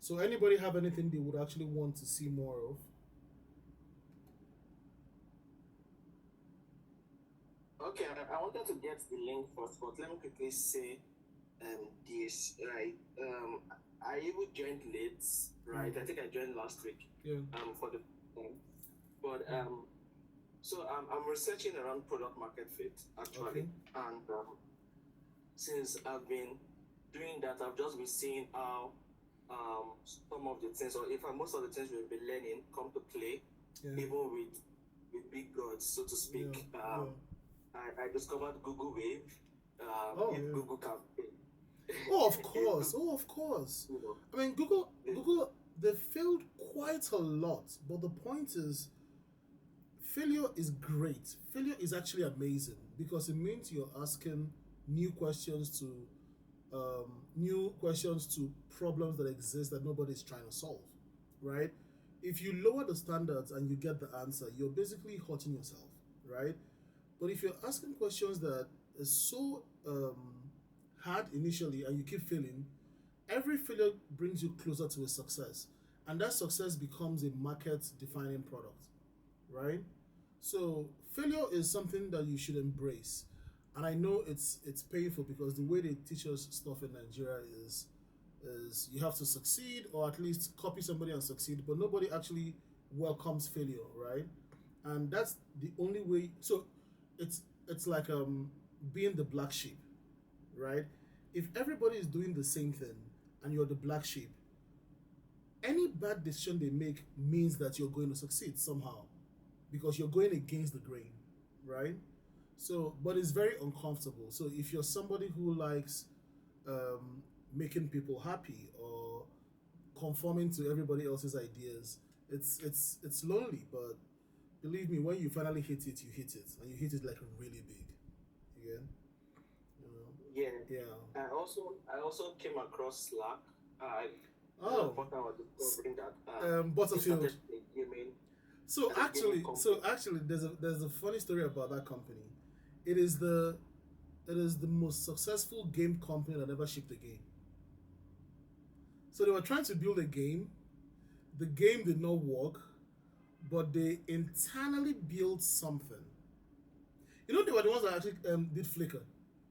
So anybody have anything they would actually want to see more of? Okay, I wanted to get the link first, but let me quickly say this, right? I even joined late, right? I Mm, think I joined last week yeah. for the time. But Mm, so I'm researching around product market fit okay. actually. And since I've been doing that, I've just been seeing how some of the things, or in fact most of the things we've been learning come to play, Yeah. even with big gods, so to Yeah. speak. Yeah. I discovered Google Wave. Oh If yeah. Google can pay, Oh, of if course. Google, Oh, of course. you know, I mean, Google, the, Google, they failed quite a lot. But the point is, failure is great. Failure is actually amazing because it means you're asking new questions to new questions to problems that exist that nobody's trying to solve, right? If you lower the standards and you get the answer, you're basically hurting yourself, right? But if you're asking questions that is so hard initially and you keep failing, every failure brings you closer to a success, and that success becomes a market defining product, right? So failure is something that you should embrace. And I know it's painful because the way they teach us stuff in Nigeria is you have to succeed or at least copy somebody and succeed, but nobody actually welcomes failure, right? And that's the only way. So it's like being the black sheep, right? If everybody is doing the same thing and you're the black sheep, any bad decision they make means that you're going to succeed somehow because you're going against the grain, right? So, but it's very uncomfortable. So, if you're somebody who likes making people happy or conforming to everybody else's ideas, it's lonely. But believe me, when you finally hit it, you hit it, and you hit it like really big. Again, you know, yeah. yeah. I also came across Slack. I At that Oh, point I was discovering that they Butterfield. So started gaming actually, so company. actually, there's a funny story about that company. It is the it is the most successful game company that ever shipped a game. So they were trying to build a game. The game did not work, but they internally built something. You know, they were the ones that actually did Flickr.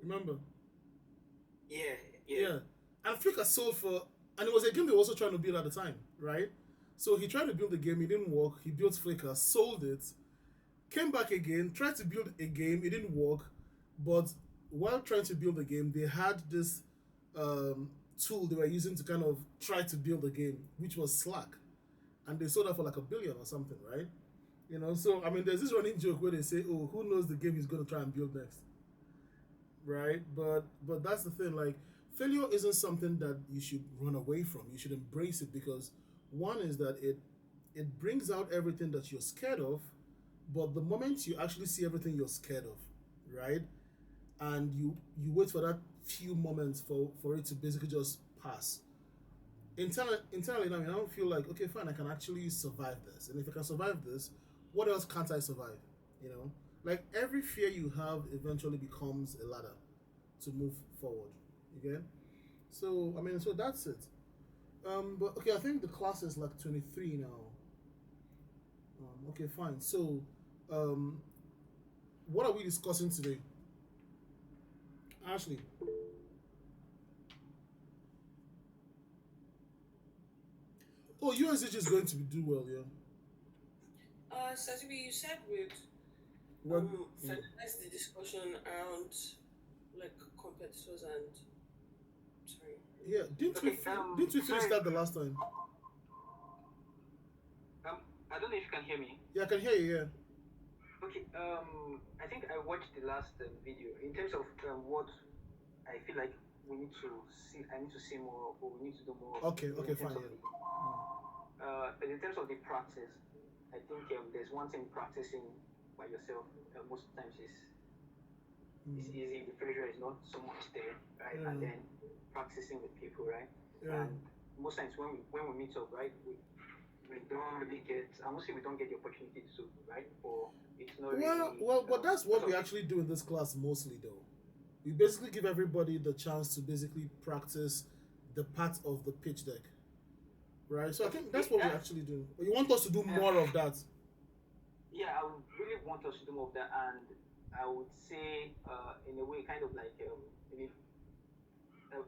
Remember? Yeah, yeah. Yeah. And Flickr sold for, and it was a game they were also trying to build at the time, right? So he tried to build the game, it didn't work. He built Flickr, sold it, came back again, tried to build a game, it didn't work. But while trying to build the game, they had this tool they were using to kind of try to build a game, which was Slack, and they sold that for like $1 billion or something, right? You know, so I mean, there's this running joke where they say, "Oh, who knows the game he's going to try and build next?" Right? But that's the thing. Like, failure isn't something that you should run away from. You should embrace it because one is that it brings out everything that you're scared of, but the moment you actually see everything you're scared of, right, and you wait for that few moments for it to basically just pass. Internally now, I don't feel like, okay, fine, I can actually survive this, and if I can survive this, what else can't I survive? You know, like every fear you have eventually becomes a ladder to move forward. Again, so I mean, so that's it. But okay, I think the class is like 23 now. Okay, fine. So, um, what are we discussing today, Ashley? Oh, USH is going to do well, yeah. Sasibi, you said we'd Well, yeah. finalize the discussion around like competitors and sorry. Yeah, Okay, didn't we finish sorry. that the last time? I don't know if you can hear me. Yeah, I can hear you. Yeah. Okay, I think I watched the last video in terms of what I feel like we need to see. I need to see more, or we need to do more of Okay, okay, in terms fine. of Yeah. the in terms of the practice. I think there's one thing practicing by yourself most times is Mm. easy. The pressure is not so much there, right? And Yeah. then practicing with people, right? Yeah. And most times when we meet up, right, we don't really get. I won't say we don't get the opportunity to, right? Or it's not really But that's because what of we the actually do in this class mostly, though. We basically give everybody the chance to basically practice the part of the pitch deck. right? So I think that's Okay, what we that's actually do. But you want us to do yeah, more of that. yeah. I would really want us to do more of that, and I would say, in a way, kind of like maybe. Uh,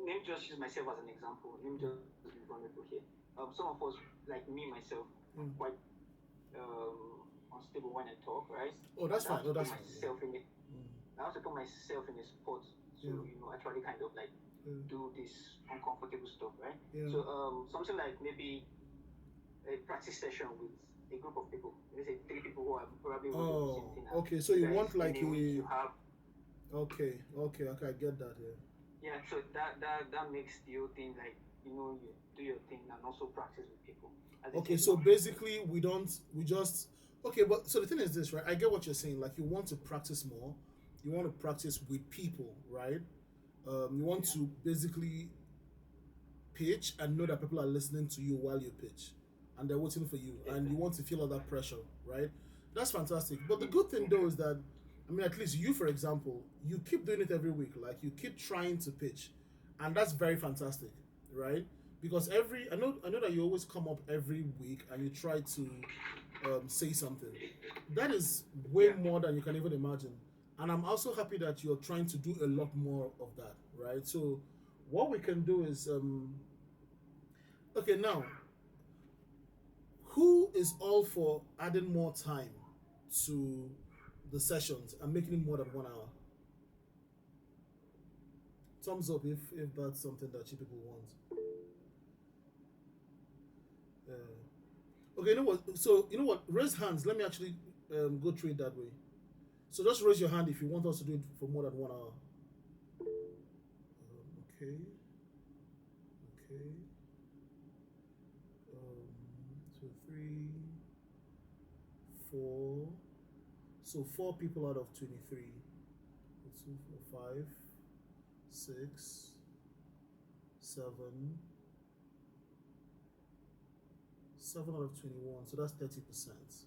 let me just use myself as an example. Let me just be vulnerable here. Some of us, like me myself, I'm Mm. quite unstable when I talk, right? Oh, that's And I fine. have Oh, to put that's fine. Yeah. myself in it. Mm. I have to put myself in a spot to, Yeah. actually kind of like Yeah. do this uncomfortable stuff, right? Yeah. So, something like maybe a practice session with a group of people. Let's say three people who are probably want to do the same Oh, thing, and okay. So you you guys, want in like a week, a you have. okay. I get that. Yeah. Yeah, so that makes the whole thing like, you do your thing and also practice with people. As they say, Okay. it's So not free. basically, we just okay. But so the thing is this, right? I get what you're saying. Like you want to practice more. You want to practice with people, right? You want Yeah, to basically pitch and know that people are listening to you while you pitch and they're waiting for you and you exactly. want to feel all that pressure, right? That's fantastic. But the Yeah, good thing yeah, though is that I mean at least you for example, you keep doing it every week. Like you keep trying to pitch. And that's very fantastic, right? Because I know that you always come up every week and you try to say something. That is way yeah. more than you can even imagine. And I'm also happy that you're trying to do a lot more of that, right? So what we can do is okay, now, who is all for adding more time to the sessions and making it more than 1 hour? Thumbs up if that's something that you people want. Okay, you know what? So you know what? Raise hands. Let me actually go through it that way. So just raise your hand if you want us to do it for more than 1 hour. Okay, okay. 2, 3, 4. So 4 people out of 23. 2, 4, 5, 6, 7, 7 out of 21. So that's 30%.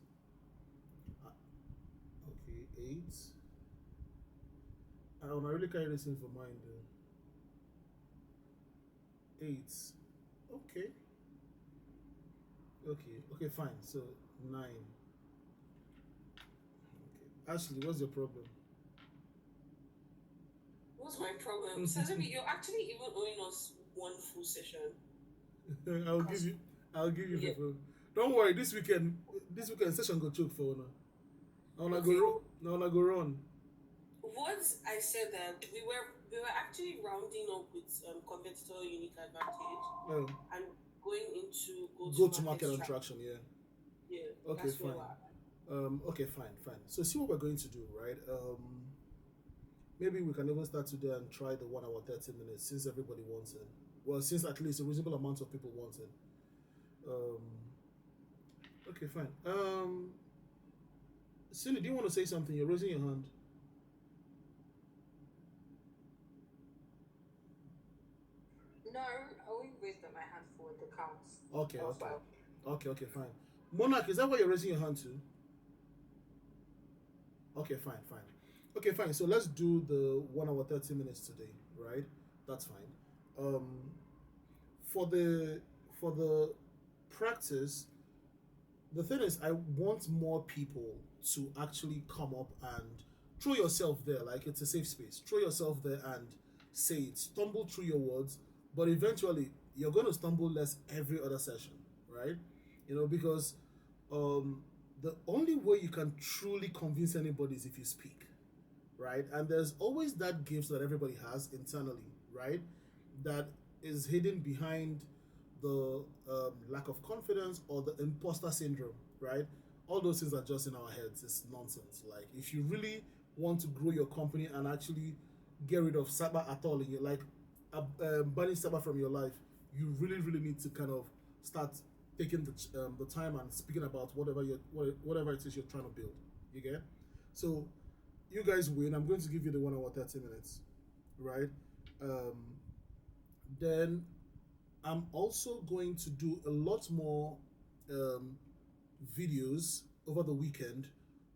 Okay, 8. I really carry this in for mine though. 8. Okay, okay, fine. So 9. Okay, Ashley, what's your problem? What's my problem? Sesame, you're actually even owing us one full session. I'll give Cause you. I'll give you yeah, people. Don't worry. This weekend session go choke for now. I wanna go. okay. I wanna go run. Once I said that we were actually rounding up with competitor unique advantage Oh, and going into go to go to market market and strategy. traction. Yeah. Yeah, Okay, that's where fine. we're at. Okay, fine. So see what we're going to do, right? Maybe we can even start today and try the 1 hour 30 minutes since everybody wants it. Well, since at least a reasonable amount of people want it. Um, okay, fine. Cindy, do you want to say something? You're raising your hand. No, I only raised up my hand for the counts. Okay, That was okay, why. okay, fine. Monarch, is that why you're raising your hand to? Okay, fine. Okay, fine. So let's do the 1 hour 30 minutes today, right? That's fine. Um, for the practice, the thing is, I want more people to actually come up and throw yourself there. Like it's a safe space. Throw yourself there and say it. Stumble through your words, but eventually you're going to stumble less every other session, right? Because um, the only way you can truly convince anybody is if you speak, right? And there's always that gift that everybody has internally, right? That is hidden behind the lack of confidence or the imposter syndrome, right? All those things are just in our heads. It's nonsense. Like, if you really want to grow your company and actually get rid of Saba at all in your like banning Saba from your life, you really need to kind of start taking the time and speaking about whatever it is you're trying to build. You get? So you guys win. I'm going to give you the 1 hour 30 minutes, right? Um, then I'm also going to do a lot more um, videos over the weekend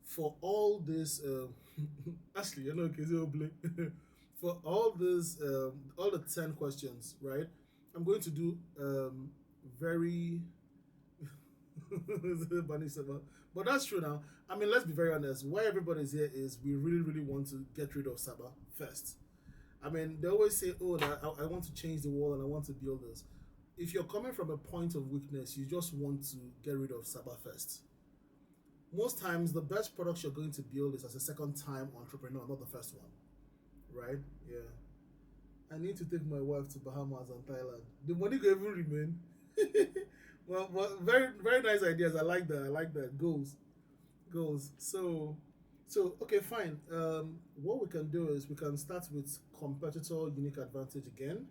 for all this. Ashley, you know, okay, for all this, all the 10 questions, right? I'm going to do very Bunny Saba. But that's true now. I mean, let's be very honest. Why everybody's here is we really, really want to get rid of Saba first. I mean, they always say, "Oh, that I want to change the world and I want to build this." If you're coming from a point of weakness, you just want to get rid of Saba first. Most times, the best products you're going to build is as a second-time entrepreneur, not the first one, right? Yeah. I need to take my wife to Bahamas and Thailand. The money will even remain. Well, very very nice ideas. I like that. I like that. Goals. So okay, fine. What we can do is we can start with competitor unique advantage again,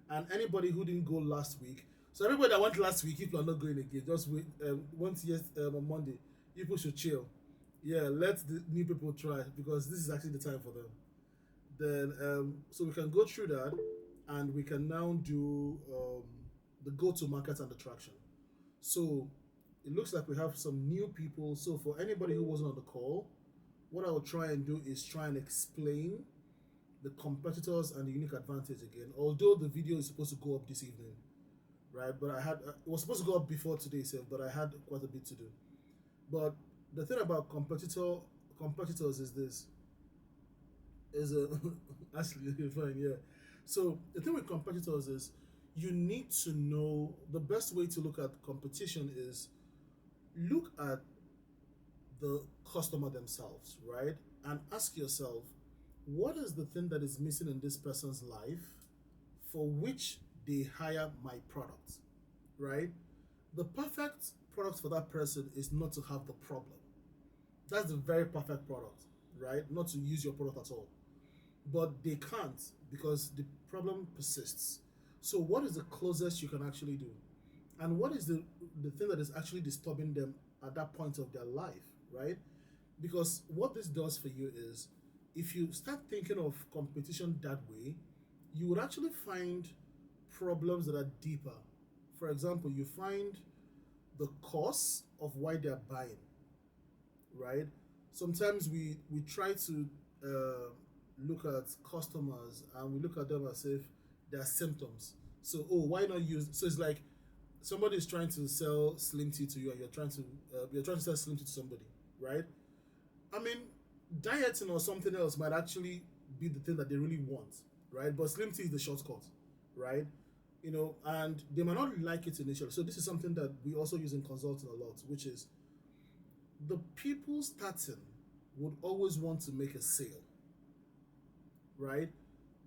and anybody who didn't go last week. So everybody that went last week, if you are not going again, just wait. Once yes on Monday, people should chill. Yeah, let the new people try because this is actually the time for them. Then so we can go through that, and we can now do the go-to market and attraction. So it looks like we have some new people. So for anybody who wasn't on the call, what I will try and do is try and explain the competitors and the unique advantage again. Although the video is supposed to go up this evening, right? But I had it was supposed to go up before today, so but I had quite a bit to do. But the thing about competitors is this is a actually fine, yeah. So the thing with competitors is you need to know the best way to look at competition is look at the customer themselves, right? And ask yourself, what is the thing that is missing in this person's life for which they hire my product, right? The perfect product for that person is not to have the problem. That's the very perfect product, right? Not to use your product at all. But they can't because the problem persists. So what is the closest you can actually do? And what is the thing that is actually disturbing them at that point of their life, right? Because what this does for you is if you start thinking of competition that way, you would actually find problems that are deeper. For example, you find the cause of why they're buying, right? Sometimes we try to look at customers and we look at them as if they're symptoms. So, oh, why not use? So it's like somebody is trying to sell Slim Tea to you, and you're trying to sell Slim Tea to somebody, right? I mean, dieting or something else might actually be the thing that they really want, right? But Slim Tea is the shortcut, right? And they might not like it initially. So this is something that we also use in consulting a lot, which is the people starting would always want to make a sale, right?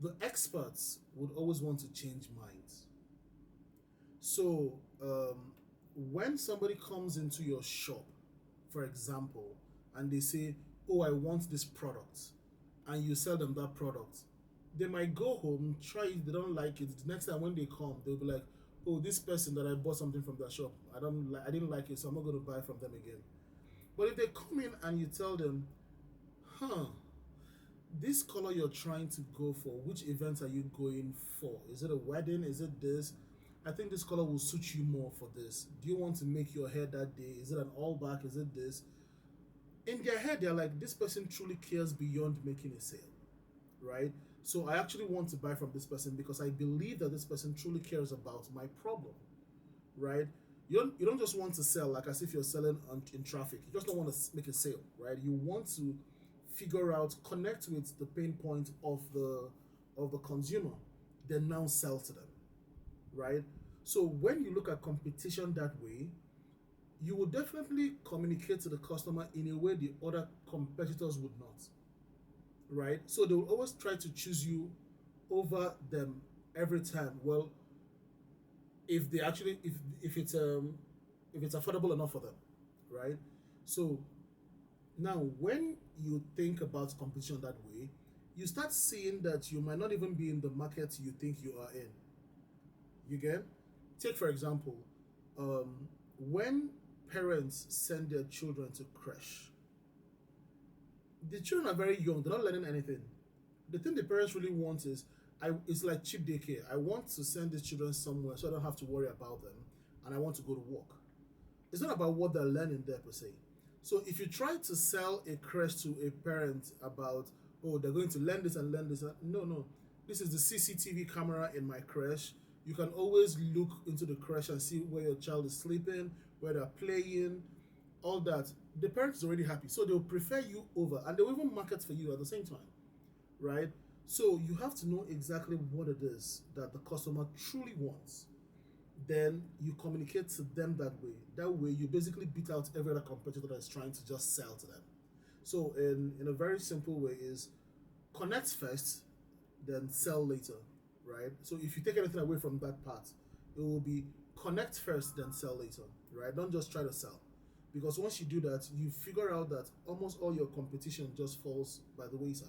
The experts would always want to change minds. So when somebody comes into your shop, for example, and they say, "Oh, I want this product," and you sell them that product, they might go home, try it, they don't like it. The next time when they come, they'll be like, "Oh, this person that I bought something from their shop, I didn't like it, so I'm not going to buy from them again." But if they come in and you tell them, "Huh, this color you're trying to go for, which event are you going for? Is it a wedding? Is it this? I think this color will suit you more for this. Do you want to make your hair that day? Is it an all back? Is it this?" In their head, they're like, this person truly cares beyond making a sale, right? So I actually want to buy from this person because I believe that this person truly cares about my problem, right? You don't just want to sell like as if you're selling in traffic. You just don't want to make a sale, right? You want to figure out, connect with the pain point of the consumer, then now sell to them, right? So when you look at competition that way, you will definitely communicate to the customer in a way the other competitors would not, right? So they will always try to choose you over them every time. Well, if they actually if it's affordable enough for them, right? So now when you think about competition that way, you start seeing that you might not even be in the market you think you are in. You get? Take for example, when parents send their children to creche, the children are very young, they're not learning anything. The thing the parents really want is it's like cheap daycare. I want to send these children somewhere so I don't have to worry about them and I want to go to work. It's not about what they're learning there per se. So if you try to sell a creche to a parent about, oh, they're going to learn this and learn this, no, this is the CCTV camera in my creche. You can always look into the crash and see where your child is sleeping, where they're playing, all that. The parent is already happy, so they'll prefer you over, and they'll even market for you at the same time, right? So you have to know exactly what it is that the customer truly wants. Then you communicate to them that way. That way, you basically beat out every other competitor that is trying to just sell to them. So, in a very simple way, is connect first, then sell later, right? So if you take anything away from that part, it will be connect first, then sell later, right? Don't just try to sell, because once you do that, you figure out that almost all your competition just falls by the wayside.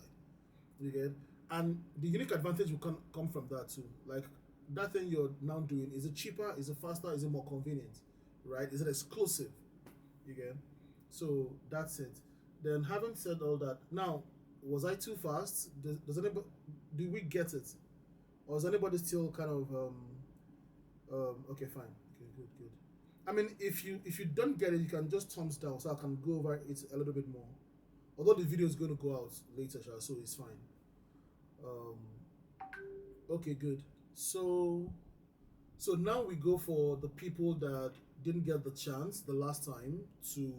You get, and the unique advantage will come from that too. Like that thing you're now doing, is it cheaper? Is it faster? Is it more convenient? Right? Is it exclusive? You get, so that's it. Then having said all that, now was I too fast? Does anybody, do we get it, or is anybody still kind of okay, fine, okay, good, good. I mean, if you don't get it, you can just thumbs down so I can go over it a little bit more. Although the video is going to go out later, so it's fine. Um, okay, good. So now we go for the people that didn't get the chance the last time to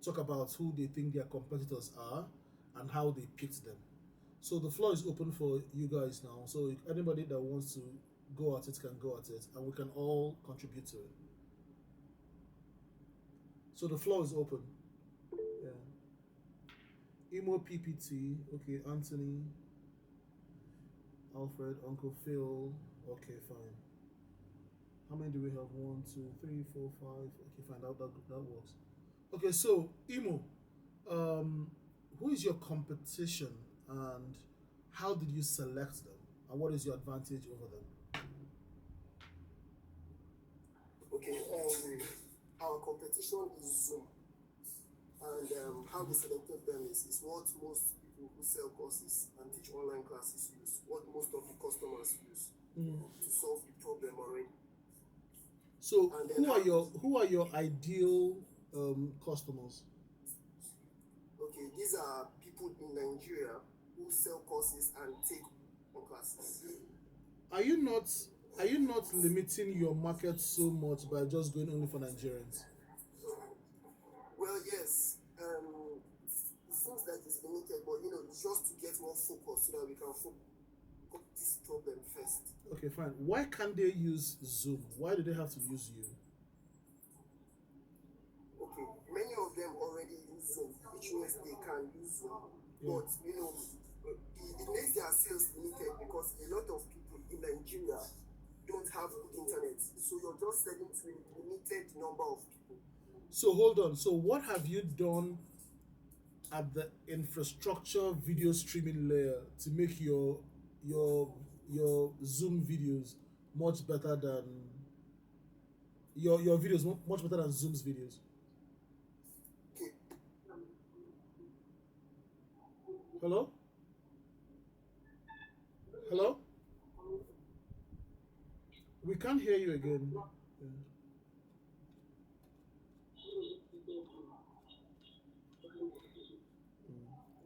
talk about who they think their competitors are and how they picked them. So the floor is open for you guys now. So if anybody that wants to go at it can go at it, and we can all contribute to it. So the floor is open. Yeah. Emo PPT. Okay, Anthony, Alfred, Uncle Phil. Okay, fine. How many do we have? 1, 2, 3, 4, 5. Okay, fine. That works. Okay, so Emo, who is your competition, and how did you select them, and what is your advantage over them? Okay, our competition is Zoom, and how we selected them is what most people who sell courses and teach online classes use, what most of the customers use to solve the problem already. So who are your ideal customers? Okay, these are people in Nigeria who sell courses and take on classes. Are you not limiting your market so much by just going only for Nigerians? Well, yes, it seems that it's limited, but it's just to get more focus so that we can focus this problem first. Okay, fine. Why can't they use Zoom? Why do they have to use you? Okay, many of them already use Zoom, which means they can use Zoom. Yeah. But it makes their sales limited because a lot of people in Nigeria don't have good internet. So you're just selling to a limited number of people. So hold on. So what have you done at the infrastructure video streaming layer to make your Zoom videos much better than your videos much better than Zoom's videos? Okay. Hello? Hello? We can't hear you again. Yeah.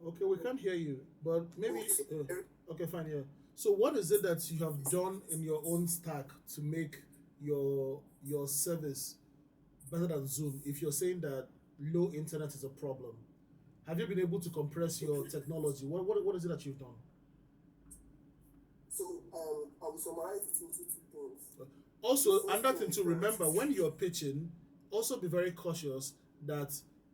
Okay, we can't hear you, but maybe. Okay, fine. Yeah. So, what is it that you have done in your own stack to make your service better than Zoom? If you're saying that low internet is a problem, have you been able to compress your technology? What is it that you've done? So I will summarize it into 2 things. Also, another thing to remember when you're pitching, also be very cautious that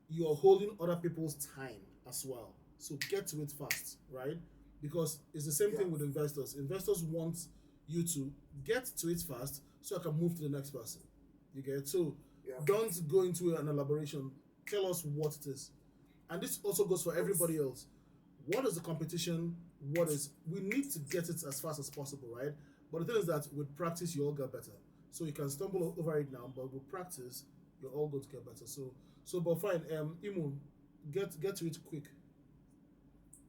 you're holding other people's time as well. So get to it fast, right? Because it's the same thing with investors. Investors want you to get to it fast so I can move to the next person. You get? So don't go into an elaboration. Tell us what it is. And this also goes for everybody else. What is the competition? We need to get it as fast as possible, right? But the thing is that with practice, you all get better. So you can stumble over it now, but with practice, you're all going to get better. So but fine. Imu, get to it quick.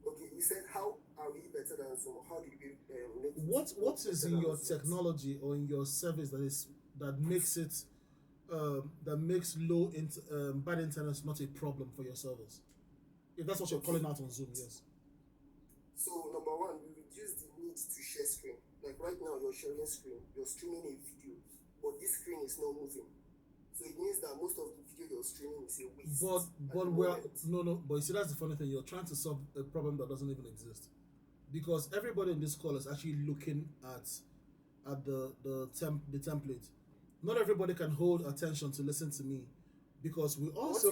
Okay, you said how are we better than Zoom? How did we make it What is in your Zoom? technology or in your service that makes it that makes bad internet not a problem for your service? If that's what you're calling out on Zoom, yes. So number one, we reduce the need to share screen. sharing screen, you're streaming a video, but this screen is not moving. So it means that most of the video you're streaming is a waste. But but you see that's the funny thing. You're trying to solve a problem that doesn't even exist, because everybody in this call is actually looking at the template. Not everybody can hold attention to listen to me, because we also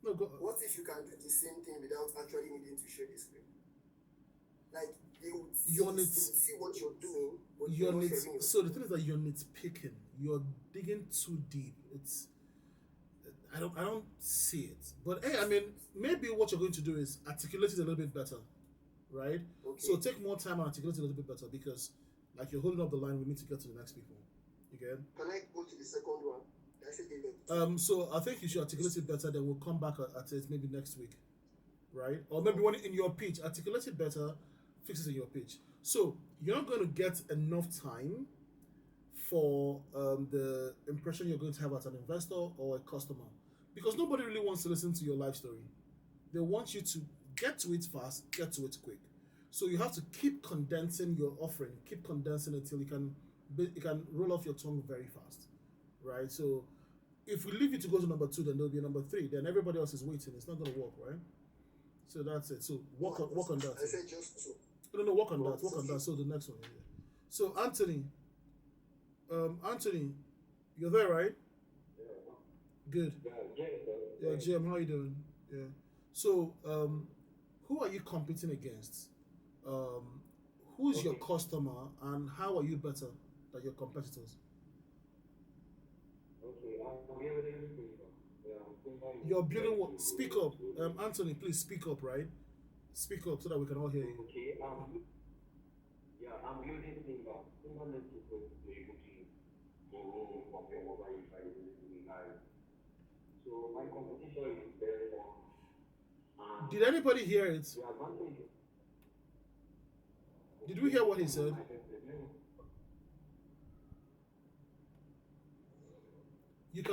no go. What if you can do the same thing without actually needing to share the screen? Like they would see what you're doing, but you're not sharing your So the thing is that you're nitpicking. You're digging too deep. I don't see it. But hey, I mean, maybe what you're going to do is articulate it a little bit better, right? Okay. So take more time and articulate it a little bit better, because like you're holding up the line. We need to get to the next people. You get? Can I go to the second one? I said they So I think you should articulate it better. Then we'll come back at it maybe next week, right? Or maybe when in your pitch, articulate it better, fix it in your pitch. So you're not going to get enough time for the impression you're going to have as an investor or a customer, because nobody really wants to listen to your life story. They want you to get to it fast, get to it quick. So you have to keep condensing your offering, keep condensing it till you can roll off your tongue very fast, right? So if we leave you to go to number 2, then there'll be a number 3. Then everybody else is waiting. It's not going to work, right? So that's it. So work on that. I said just 2. No, work on that. Work on that. So the next one. Yeah. So Anthony, you're there, right? Good. Yeah, Jim, how you doing? Yeah. So, who are you competing against? Who's your customer, and how are you better than your competitors? You're building what? Speak up, Anthony. Please speak up, right? Speak up so that we can all hear you. Okay. I'm building Simba. Simba needs to go to be able to from your mobile devices to the live. So my competition is very long. Did anybody hear it? The advantage. Did we hear what he said? You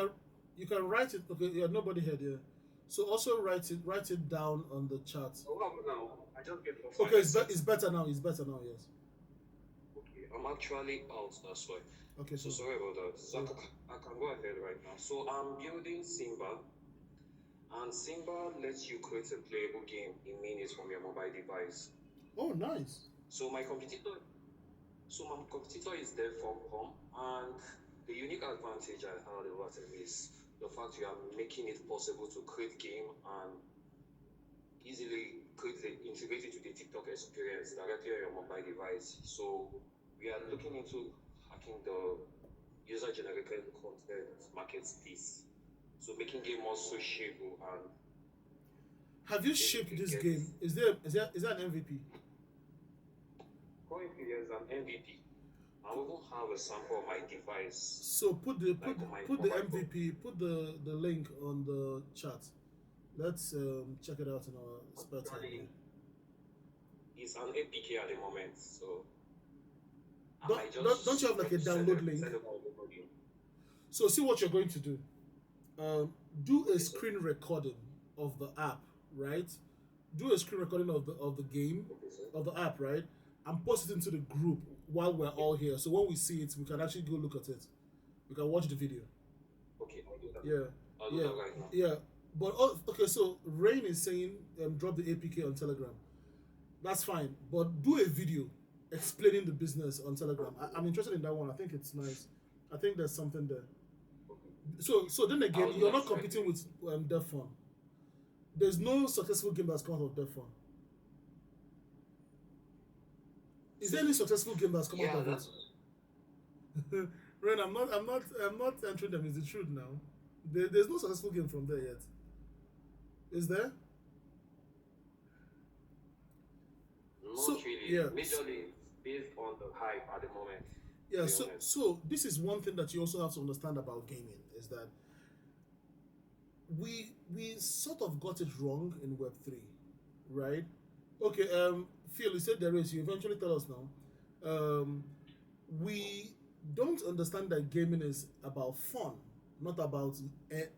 can write it. Okay, yeah, nobody heard you. So also write it down on the chat. No, I just get off. Okay, it's better now. It's better now. Yes. Okay, I'm actually out. That's why. Okay. So sorry about that. So I can go ahead right now. So I'm building Simba, and Simba lets you create a playable game in minutes from your mobile device. Oh, nice. So my competitor is Dev.com, and the unique advantage I had over them is the fact you are making it possible to create game and easily integrate it with the TikTok experience directly on your mobile device. So we are looking into hacking the user-generated content market space. So making game more sociable and. Have you shipped this game? Is there an MVP? Currently, there's an MVP. I will have a sample of my device. So put the MVP, put the link on the chat. Let's check it out in our spare time. It's an APK at the moment, so. Don't you have like a download link? So see what you're going to do. Do a screen recording of the app, right? Do a screen recording of the game, of the app, right? And post it into the group while we're all here. So when we see it, we can actually go look at it. We can watch the video. Okay, I'll do that. Yeah. I'll do that right now. Yeah. But okay, so Rain is saying drop the APK on Telegram. That's fine. But do a video explaining the business on Telegram. I'm interested in that one. I think it's nice. I think there's something there. So then again, you're not competing with DevFun. There's no successful game that's come out of DevFun. Is there any successful game that's come out of it? Ren, I'm not entering them. Is the truth now? There's no successful game from there yet. Is there? Not really. Yeah. Majorly based on the hype at the moment. Yeah. So this is one thing that you also have to understand about gaming is that we sort of got it wrong in Web3, right? Okay. Phil, you said there is. You eventually tell us now. We don't understand that gaming is about fun, not about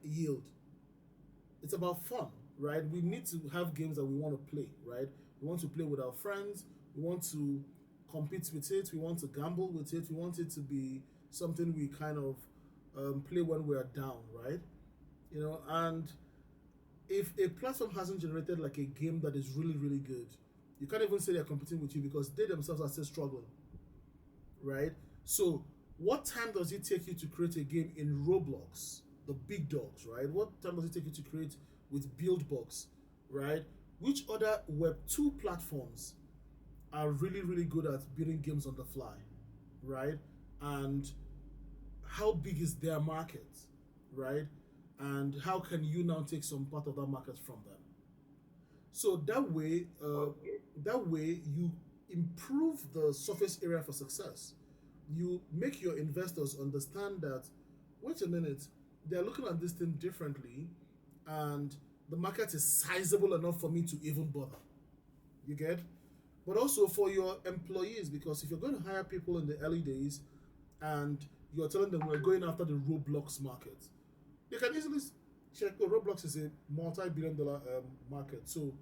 yield. It's about fun, right? We need to have games that we want to play, right? We want to play with our friends. We want to compete with it. We want to gamble with it. We want it to be something we kind of play when we're down, right? And if a platform hasn't generated like a game that is really, really good, you can't even say they're competing with you because they themselves are still struggling, right? So, what time does it take you to create a game in Roblox, the big dogs, right? What time does it take you to create with Buildbox, right? Which other Web 2 platforms are really, really good at building games on the fly, right? And how big is their market, right? And how can you now take some part of that market from them? So that way you improve the surface area for success. You make your investors understand that, wait a minute, they're looking at this thing differently, and the market is sizable enough for me to even bother. You get? But also for your employees, because if you're going to hire people in the early days and you're telling them we're going after the Roblox market, they can easily check, oh, Roblox is a multi-billion-dollar market. So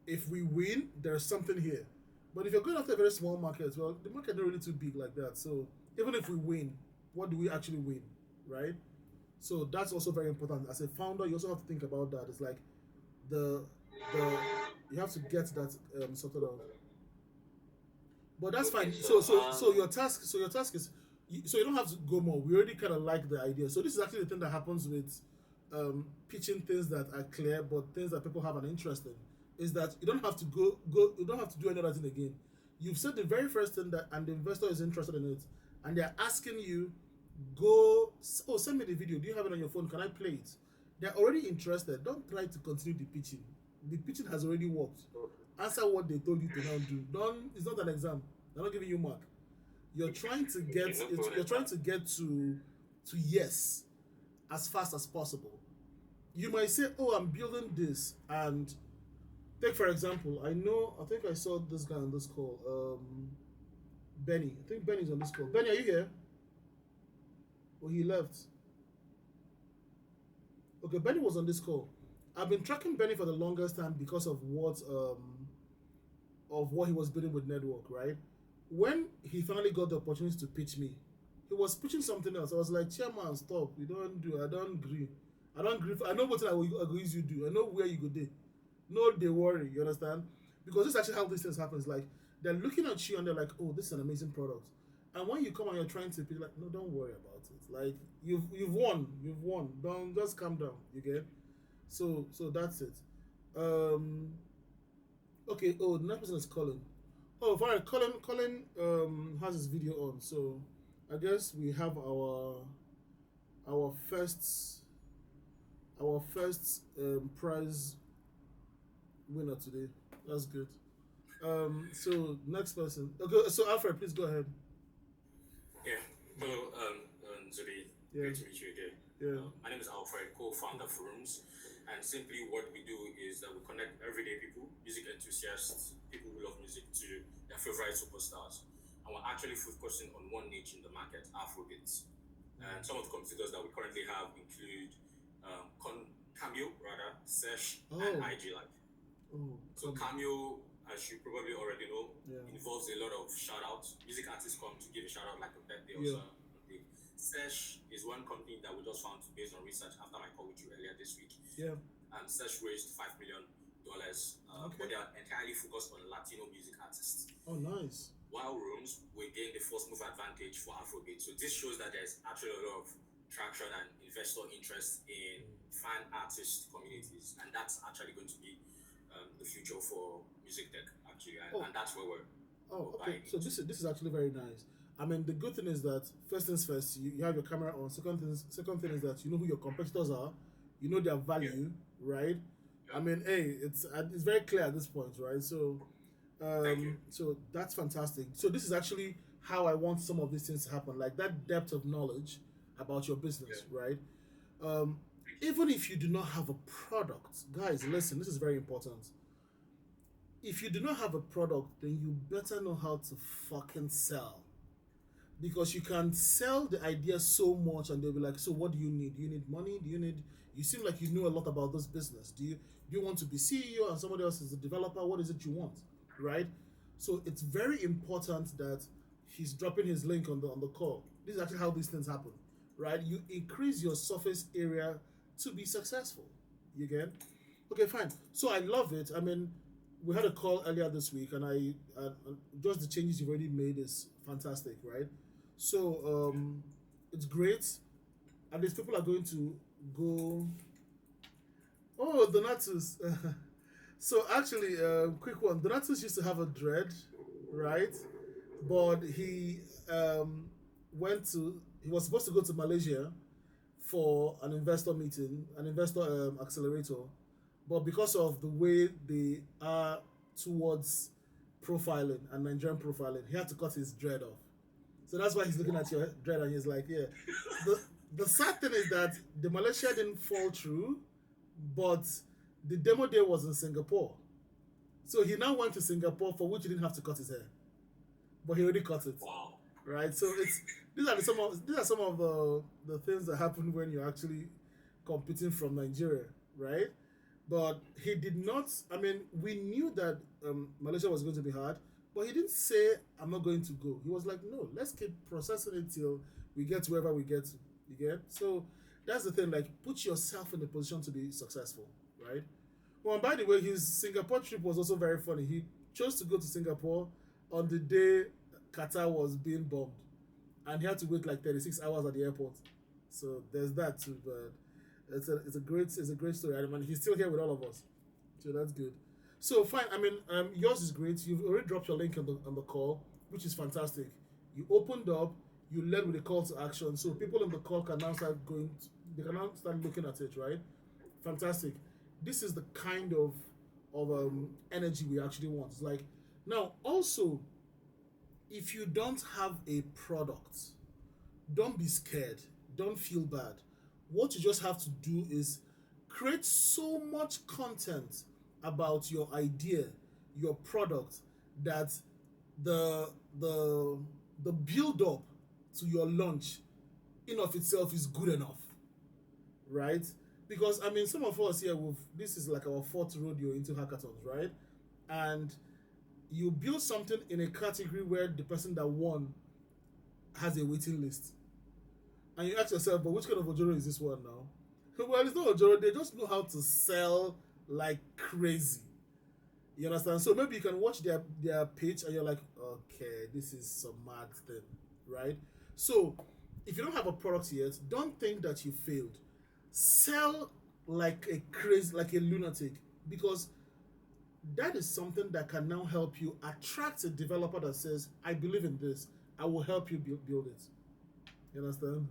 if we win, there's something here. But if you're going after a very small market, well, the market not really too big like that. So even if we win, what do we actually win, right? So that's also very important. As a founder, you also have to think about that. It's like the you have to get that sorted out. But that's fine. So your task is so you don't have to go more. We already kind of like the idea. So this is actually the thing that happens with pitching things that are clear, but things that people have an interest in. Is that you don't have to go. You don't have to do another thing again. You've said the very first thing that, and the investor is interested in it, and they're asking you, go. Oh, send me the video. Do you have it on your phone? Can I play it? They're already interested. Don't try to continue the pitching. The pitching has already worked. Answer what they told you to now do. Don't. It's not an exam. They're not giving you mark. You're trying to get. You're trying to get to yes as fast as possible. You might say, "Oh, I'm building this," and take for example. I think I saw this guy on this call. Benny. I think Benny's on this call. Benny, are you here? Oh, he left. Okay, Benny was on this call. I've been tracking Benny for the longest time because of what he was building with Network, right? When he finally got the opportunity to pitch me, he was pitching something else. I was like, Chairman, stop. You don't do. I don't agree. I don't agree. I know what I will use you do. I know where you go there. No, they worry. You understand? Because this is actually how these things happens. Like they're looking at you and they're like, "Oh, this is an amazing product." And when you come and you're trying to be like, "No, don't worry about it. Like you've won. You've won. Don't just calm down." You get? So that's it. Okay. Oh, the next person is Colin. Oh, fine. Colin has his video on. So I guess we have our first prize winner today. That's good. So next person. Okay, so Alfred, please go ahead. Yeah. Hello, Zuri. Yeah. Great to meet you again. Yeah. My name is Alfred, co-founder of Rooms, and simply what we do is that we connect everyday people, music enthusiasts, people who love music, to their favorite superstars. And we're actually focusing on one niche in the market, Afrobeats. And some of the competitors that we currently have include Cameo, Sesh, and IG Live. Oh, So Cameo, as you probably already know, yeah. involves a lot of shout-outs. Music artists come to give a shout-out like a birthday or Yeah. something. Sesh is one company that we just found based on research after my call with you earlier this week. Yeah. And Sesh raised $5 million, but they are entirely focused on Latino music artists. Oh, nice. While Rooms, we gained the first move advantage for Afrobeat. So this shows that there's actually a lot of traction and investor interest in fan artist communities, and that's actually going to be the future for music tech actually, and that's where we're. Oh, okay. So this is actually very nice. I mean, the good thing is that first things first, you have your camera on. Second thing is that you know who your competitors are, you know their value, right? Yeah. I mean, hey, it's very clear at this point, right? So, Thank you. so that's fantastic. So this is actually how I want some of these things to happen, like that depth of knowledge about your business, right? Even if you do not have a product, guys, listen, this is very important. If you do not have a product, then you better know how to fucking sell. Because you can sell the idea so much and they'll be like, so what do you need? Do you need money? You seem like you know a lot about this business. Do you want to be CEO and somebody else is a developer? What is it you want? Right? So it's very important that he's dropping his link on the call. This is actually how these things happen, right? You increase your surface area to be successful. You get? Okay, fine. So I love it. I mean, we had a call earlier this week, and just the changes you've already made is fantastic, right? So it's great. At least people are going to go. Oh, Donatus. So actually, quick one. Donatus used to have a dread, right? But he went to. He was supposed to go to Malaysia for an investor meeting, an investor accelerator, but because of the way they are towards profiling and Nigerian profiling, he had to cut his dread off. So that's why he's looking at your dread and he's like, yeah. The sad thing is that the Malaysia didn't fall through, but the demo day was in Singapore. So he now went to Singapore, for which he didn't have to cut his hair, but he already cut it. Wow. Right. So these are some of the things that happen when you're actually competing from Nigeria, right? But he did not. I mean, we knew that Malaysia was going to be hard, but he didn't say, "I'm not going to go." He was like, "No, let's keep processing it till we get to wherever we get to." You get? So that's the thing. Like, put yourself in the position to be successful, right? Well, and by the way, his Singapore trip was also very funny. He chose to go to Singapore on the day Qatar was being bombed, and he had to wait like 36 hours at the airport. So there's that too. But it's a great story. I mean, he's still here with all of us, so that's good. So fine. I mean, yours is great. You've already dropped your link on the call, which is fantastic. You opened up. You led with a call to action, so people on the call can now start going. They can now start looking at it, right? Fantastic. This is the kind of energy we actually want. It's like now also, if you don't have a product, don't be scared. Don't feel bad. What you just have to do is create so much content about your idea, your product, that the build up to your launch in of itself is good enough, right? Because I mean, some of us here, this is like our fourth rodeo into hackathons, right? And you build something in a category where the person that won has a waiting list, and you ask yourself, but which kind of Ojoro is this one now? Well, it's not Ojoro. They just know how to sell like crazy. You understand? So maybe you can watch their pitch and you're like, okay, this is some mad thing, right? So if you don't have a product yet, don't think that you failed. Sell like a crazy, like a lunatic, because that is something that can now help you attract a developer that says, I believe in this, I will help you build it. You understand?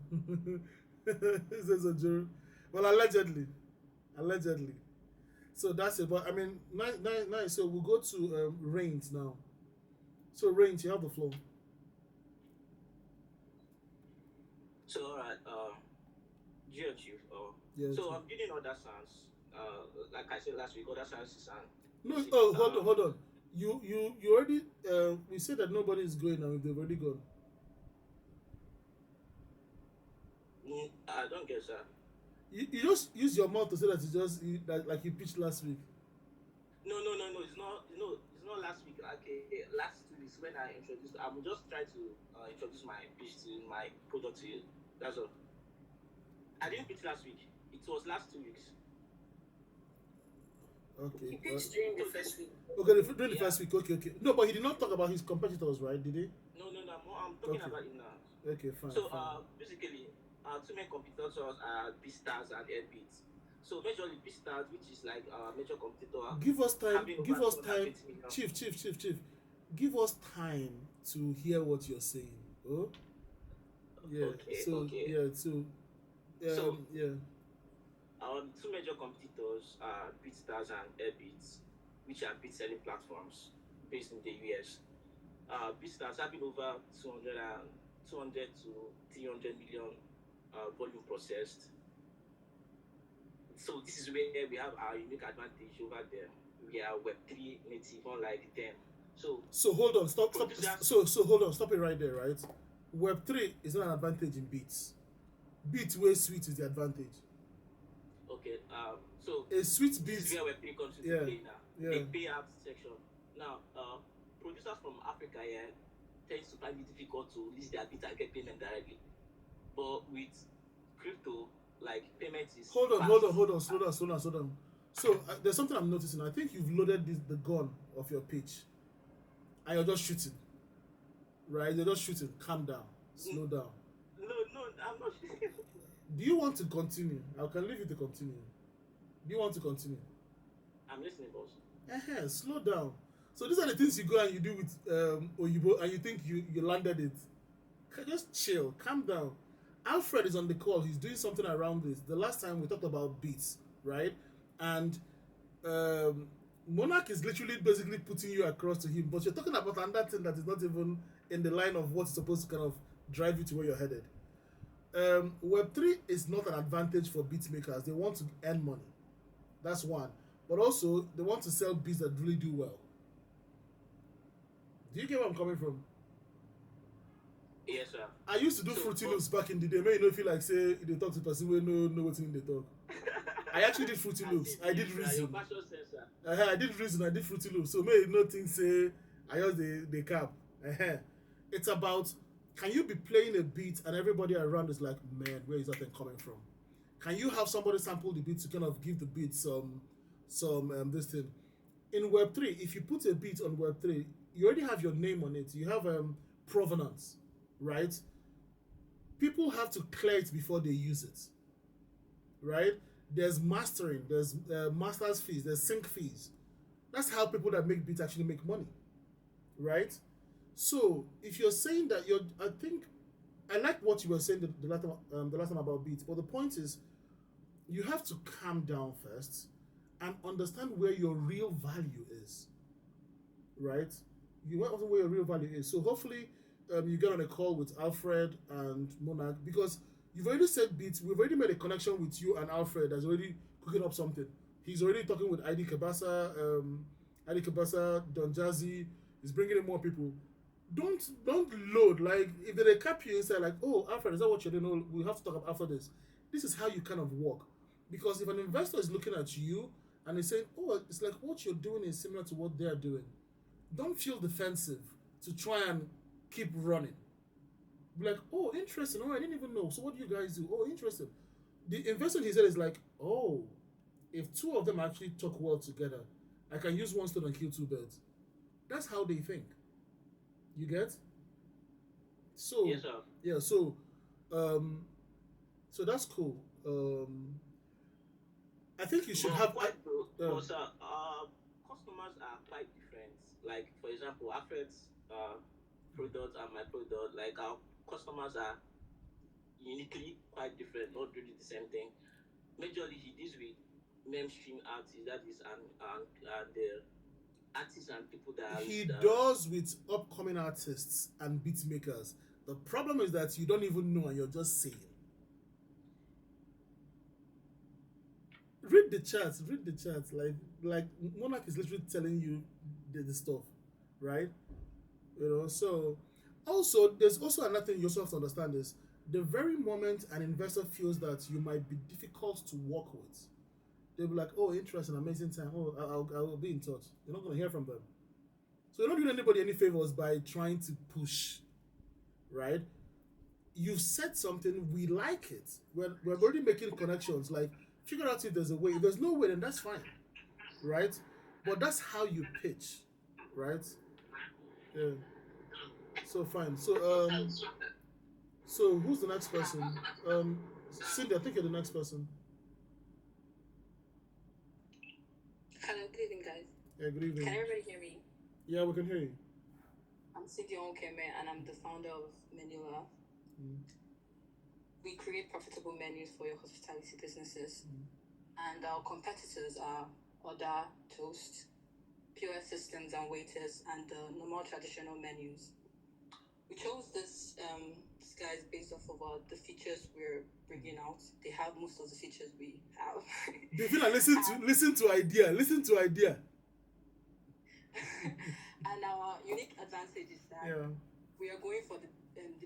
Says Ojoro. Well, allegedly. So that's it. But I mean, nice. So we'll go to Rains now. So Rains, you have the floor. So alright, Geo Chief. Yeah, so Chief. I'm building other science. Like I said last week, other science is an. No, hold on. You already we said that nobody is going now if they've already gone. I don't get that. You just use your mouth to say that like you pitched last week. No. It's not last week. Like last 2 weeks when I introduced. I'm just trying to introduce my pitch to my product to you. That's all. I didn't pitch last week. It was last 2 weeks. Okay. He pitched during the first week. Okay, during the first week. Okay. No, but he did not talk about his competitors, right? Did he? No. I'm talking about it now. Okay, fine. So fine. basically, our two main competitors are BeatStars and Airbeats. So majorly BeatStars, which is like our major competitor. Give us time. Give us time, Chief. Give us time to hear what you're saying. Oh, yeah. Our two major competitors are BeatStars and Airbeats, which are beat selling platforms based in the US. BeatStars having over 200 to 300 million volume processed. So this is where we have our unique advantage over them. We are Web3 native, unlike them. So hold on, stop. So hold on, stop it right there, right? Web3 is not an advantage in beats. Beat where sweet is the advantage. Okay, so a sweet beat. This is where Web3 comes into play now. Big payout section. Now, producers from Africa here tends to find it difficult to list their beat and get payment directly. But with crypto, like payment is Hold on, fast. slow down. So there's something I'm noticing. I think you've loaded the gun of your pitch, and you're just shooting. Right? You're just shooting. Calm down. Slow down. No, I'm not. Do you want to continue? I can leave you to continue. Do you want to continue? I'm listening, boss. Slow down. So these are the things you go and you do with Oyibo, and you think you landed it. Just chill, calm down. Alfred is on the call. He's doing something around this. The last time we talked about beats, right? And Monarch is literally basically putting you across to him, but you're talking about another thing that is not even in the line of what's supposed to kind of drive you to where you're headed. Web3 is not an advantage for beat makers. They want to earn money. That's one. But also, they want to sell beats that really do well. Do you get where I'm coming from? Yes, sir. I used to do Fruity Loops back in the day. May you feel like say they talk to person where know what's in the talk. I actually did Fruity Loops. I did Reason. I did Reason. I did Fruity Loops. So may you not think say I use the cap. It's about, can you be playing a beat and everybody around is like, man, where is that thing coming from? Can you have somebody sample the beat to kind of give the beat some this thing? In Web3, if you put a beat on Web3, you already have your name on it. You have provenance, right? People have to clear it before they use it, right? There's mastering, there's master's fees, there's sync fees. That's how people that make beats actually make money, right? So if you're saying that I think I like what you were saying the last time about beats, but the point is you have to calm down first and understand where your real value is, right? You want to know where your real value is. So hopefully you get on a call with Alfred and Monarch, because you've already said beats. We've already made a connection with you and Alfred that's already cooking up something. He's already talking with ID Kabasa, Don Jazzy. He's bringing in more people. Don't load. Like, if they cap you inside, like, oh, Alfred, is that what you're doing? No, we have to talk about after this. This is how you kind of work. Because if an investor is looking at you and he's saying, oh, it's like what you're doing is similar to what they're doing, don't feel defensive to try and keep running. Be like, oh, interesting. Oh, I didn't even know. So what do you guys do? Oh, interesting. The investor, he said, is like, oh, if two of them actually talk well together, I can use one stone and kill two birds. That's how they think. You get? So yes, sir. Yeah, so that's cool. I think you should have customers are quite different. Like, for example, Alfred's product and my product, like, our customers are uniquely quite different, not really the same thing. Majorly he deals with mainstream artists, that is, and the artists and people that he does with upcoming artists and beat makers. The problem is that you don't even know and you're just saying. Read the charts. Like Monarch is literally telling you the stuff, right? You know, so also there's also another thing you also have to understand is the very moment an investor feels that you might be difficult to work with, they'll be like, oh, interesting, amazing time. Oh, I will be in touch. You're not going to hear from them. So you're not doing anybody any favors by trying to push, right? You've said something, we like it. We're already making connections. Like, figure out if there's a way. If there's no way, then that's fine, right? But that's how you pitch, right? Yeah. So fine. So who's the next person? Cindy, I think you're the next person. Hello, good evening, guys. Yeah, good evening. Can everybody hear me? Yeah, we can hear you. I'm Cindy Onkeme, and I'm the founder of Menula. We create profitable menus for your hospitality businesses. And our competitors are Order, Toast, POS systems and waiters, and the normal traditional menus. We chose this guys based off of the features we're bringing out. They have most of the features we have. They feel like listen to idea. And our unique advantage is that we are going for the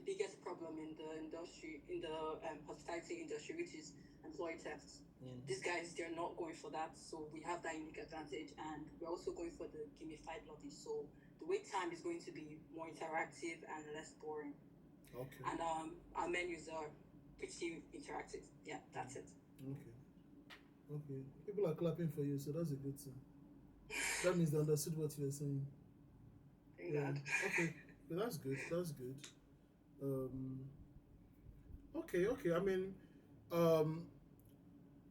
biggest problem in the industry, in the hospitality industry, which is employee theft. These guys, they're not going for that, so we have that unique advantage, and we're also going for the gamified lobby. So the wait time is going to be more interactive and less boring. Okay. And our menus are pretty interactive. Yeah, that's it. Okay. Okay. People are clapping for you, so that's a good thing. That means they understood what you were saying. Thank Yeah. God. Okay. Well, that's good. That's good. Um. Okay. Okay. I mean, um,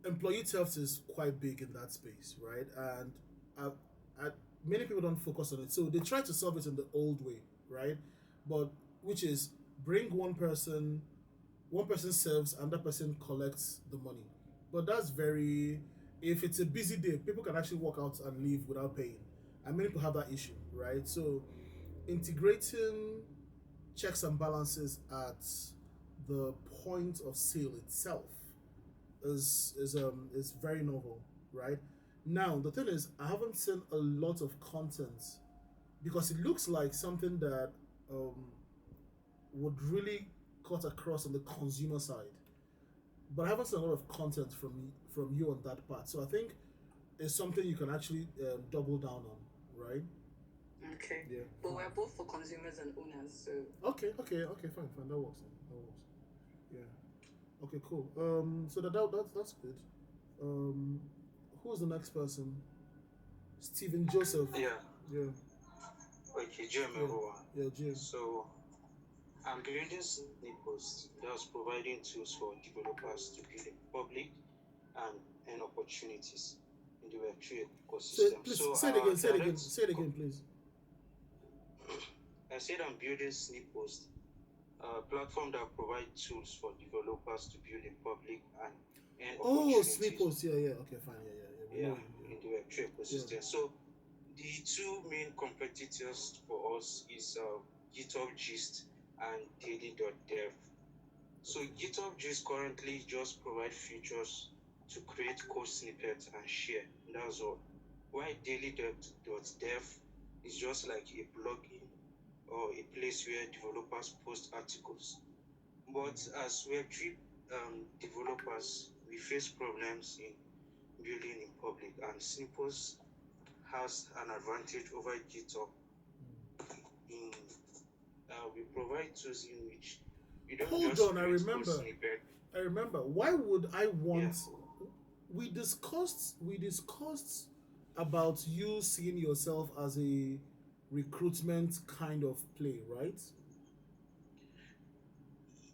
employee theft is quite big in that space, right? And many people don't focus on it. So they try to solve it in the old way, right? But which is bring one person serves, and that person collects the money. But that's very, if it's a busy day, people can actually walk out and leave without paying. And many people have that issue, right? So integrating checks and balances at the point of sale itself is very novel, right? Now the thing is, I haven't seen a lot of content because it looks like something that um, would really cut across on the consumer side. But I haven't seen a lot of content from you on that part. So I think it's something you can actually double down on, right? Okay. Yeah. But we're both for consumers and owners, so Okay, okay, okay, fine, fine. That works. Then. That works. Yeah. Okay, cool. So that's good. Um, who's the next person? Stephen Joseph. Yeah. Yeah. Okay, Jim, Yeah. everyone. Yeah, Jim. So I'm building Snippos that's providing tools for developers to build a public and opportunities in the Web3 So ecosystem. please So say it again. Say it again. direct Say it again, please. I said I'm building Snippos, a platform that provides tools for developers to build a public and Oh, opportunities. Sleepos. Yeah, yeah. Okay, fine. Yeah, yeah, yeah. We Yeah, know you, in the Web3 ecosystem. So the two main competitors for us is GitHub Gist and Daily.dev. So GitHub Gist currently just provide features to create code snippets and share. That's all. While Daily.dev is just like a plugin or a place where developers post articles. But as Web3 developers, we face problems in building in public, and Snippos has an advantage over GitHub. In we provide tools in which you don't Hold just on, I create code remember. snippet. I remember. Why would I want? Yeah. We discussed about you seeing yourself as a recruitment kind of play, right?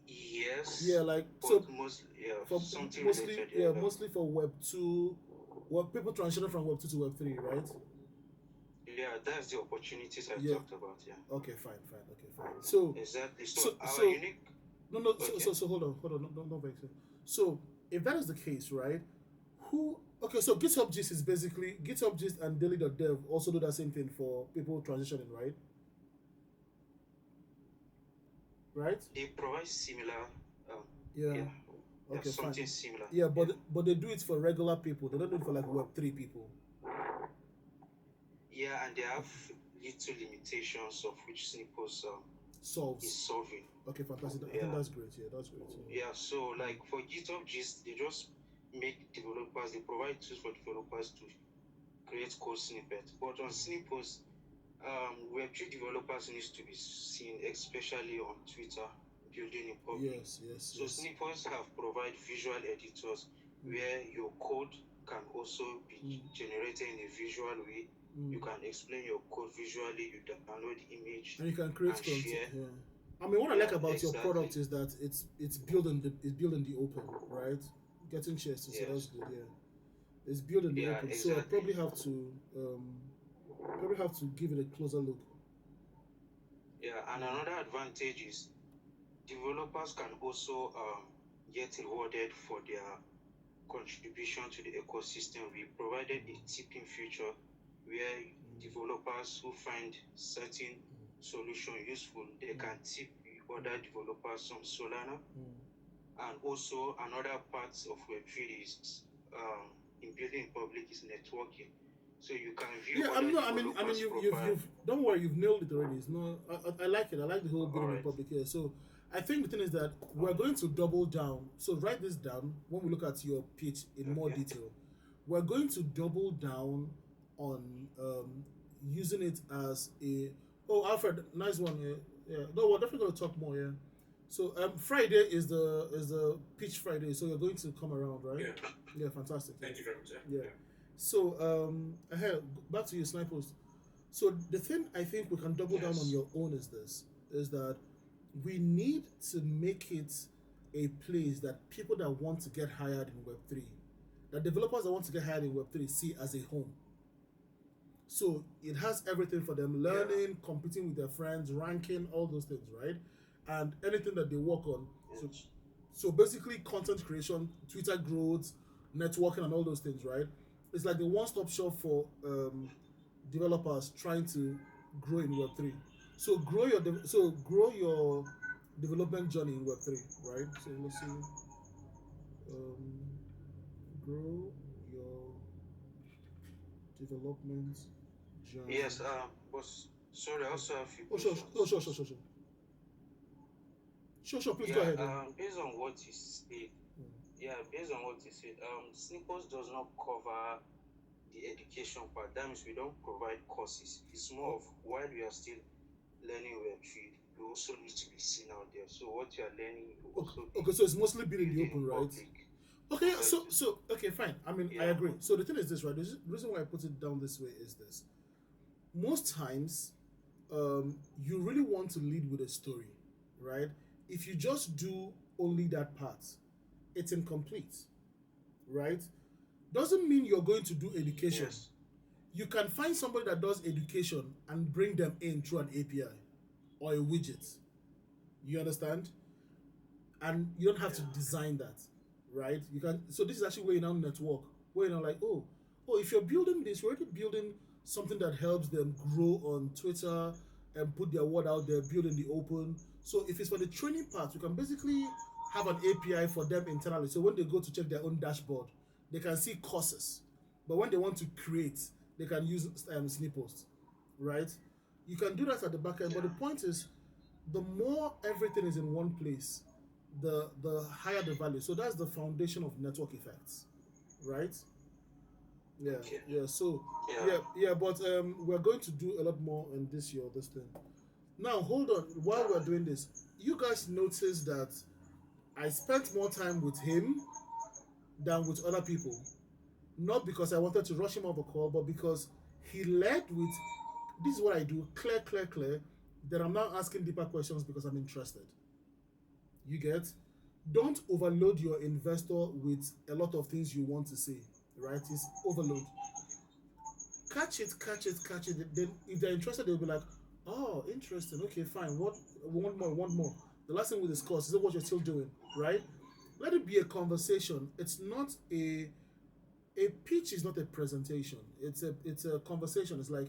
Yes. Yeah, like But so for something mostly related. yeah, mostly for Web 2, what people transitioning from Web 2 to Web 3, right? Yeah, that's the opportunities I Yeah. talked about. Yeah. Okay, fine, fine, okay, fine. So Exactly. So, so our so unique. no no Okay. so hold on, don't vex me. So if that is the case, right? Who okay, so GitHub Gist is basically GitHub Gist and Daily.dev also do that same thing for people transitioning, right? Right? They provide similar. Yeah. Yeah. Okay, fine. Something similar. Yeah, but they do it for regular people. They don't do it for like Web 3 people. Yeah, and they have little limitations of which Snippos is Solves. solving. Okay, fantastic. I Yeah. think that's great. Yeah, that's great. Yeah. Yeah, so like for GitHub Gist, they just make developers, they provide tools for developers to create code snippets. But on Snippos, Web3 developers needs to be seen, especially on Twitter, building in public. Yes, yes, So yes. Snippos have provide visual editors where your code can also be generated in a visual way. You can explain your code visually, you download the image And you can create and content. share. Yeah. I mean, what I like about your Exactly. product is that it's built in the open, right? Getting shares, so Yes. that's good. Yeah, it's built in the Yeah, open. So I exactly. probably have to give it a closer look. Yeah, and another advantage is developers can also get rewarded for their contribution to the ecosystem. We provided a tipping feature where developers who find certain solution useful, they can tip other developers on Solana. And also another part of Web3 is in building public is networking. So you can view Yeah, other I mean, developers' you've profile. don't worry, you've nailed it already. It's not, I like it. I like the whole building in Alright. public here. So I think the thing is that we're going to double down. So write this down when we look at your pitch in more Okay. detail. We're going to double down on using it as a Oh, Alfred, nice one. Yeah, yeah. No, we're definitely gonna talk more. Yeah. So Friday is the pitch Friday. So you're going to come around, right? Yeah. Yeah, fantastic. Thank you very much. Yeah. So ahead back to your snipers. So the thing I think we can double down on Yes. your own is this: is that we need to make it a place that people that want to get hired in Web three, that developers that want to get hired in Web three see as a home. So it has everything for them: learning, competing with their friends, ranking, all those things, right? And anything that they work on. So, Yes. so basically, content creation, Twitter growth, networking, and all those things, right? It's like the one-stop shop for developers trying to grow in Web three. So grow your development journey in Web three, right? So let's see, um, grow your development journey. Yes. Was sorry. I also have a few Oh, sure, questions. oh, sure. Sure, please go Yeah. ahead. Based on what you said, Mm. yeah, based on what you said, Snippers does not cover the education part. That means we don't provide courses. It's more of while we are still learning Web3, we also need to be seen out there. So what you are learning will Okay, also be okay, so it's mostly been in the viewed open, in right? public. Okay, Because so okay, fine. I mean, I yeah, agree. So the thing is this, right? The reason why I put it down this way is this: most times, you really want to lead with a story, right? If you just do only that part, it's incomplete, right? Doesn't mean you're going to do education. yes, You can find somebody that does education and bring them in through an API or a widget. You understand? And you don't have to yeah, design that, right? You can. So this is actually where you now network, where you know like, oh, if you're building this, you're already building something that helps them grow on Twitter and put their word out there, build in the open. So if it's for the training part, you can basically have an API for them internally. So when they go to check their own dashboard, they can see courses. But when they want to create, they can use Snipost, right? You can do that at the back end. But the yeah, point is, the more everything is in one place, the higher the value. So that's the foundation of network effects, right? Yeah, okay, yeah. So yeah, yeah. But we're going to do a lot more in this year, this thing. Now hold on. While we're doing this, you guys notice that I spent more time with him than with other people. Not because I wanted to rush him off a call, but because he led with, this is what I do, clear, clear, clear. Then I'm now asking deeper questions because I'm interested. You get? Don't overload your investor with a lot of things you want to say, right? It's overload. Catch it. Then if they're interested, they'll be like, oh, interesting. Okay, fine. What? One more. The last thing we discussed is that what you're still doing, right? Let it be a conversation. It's not a pitch is not a presentation. It's a conversation. It's like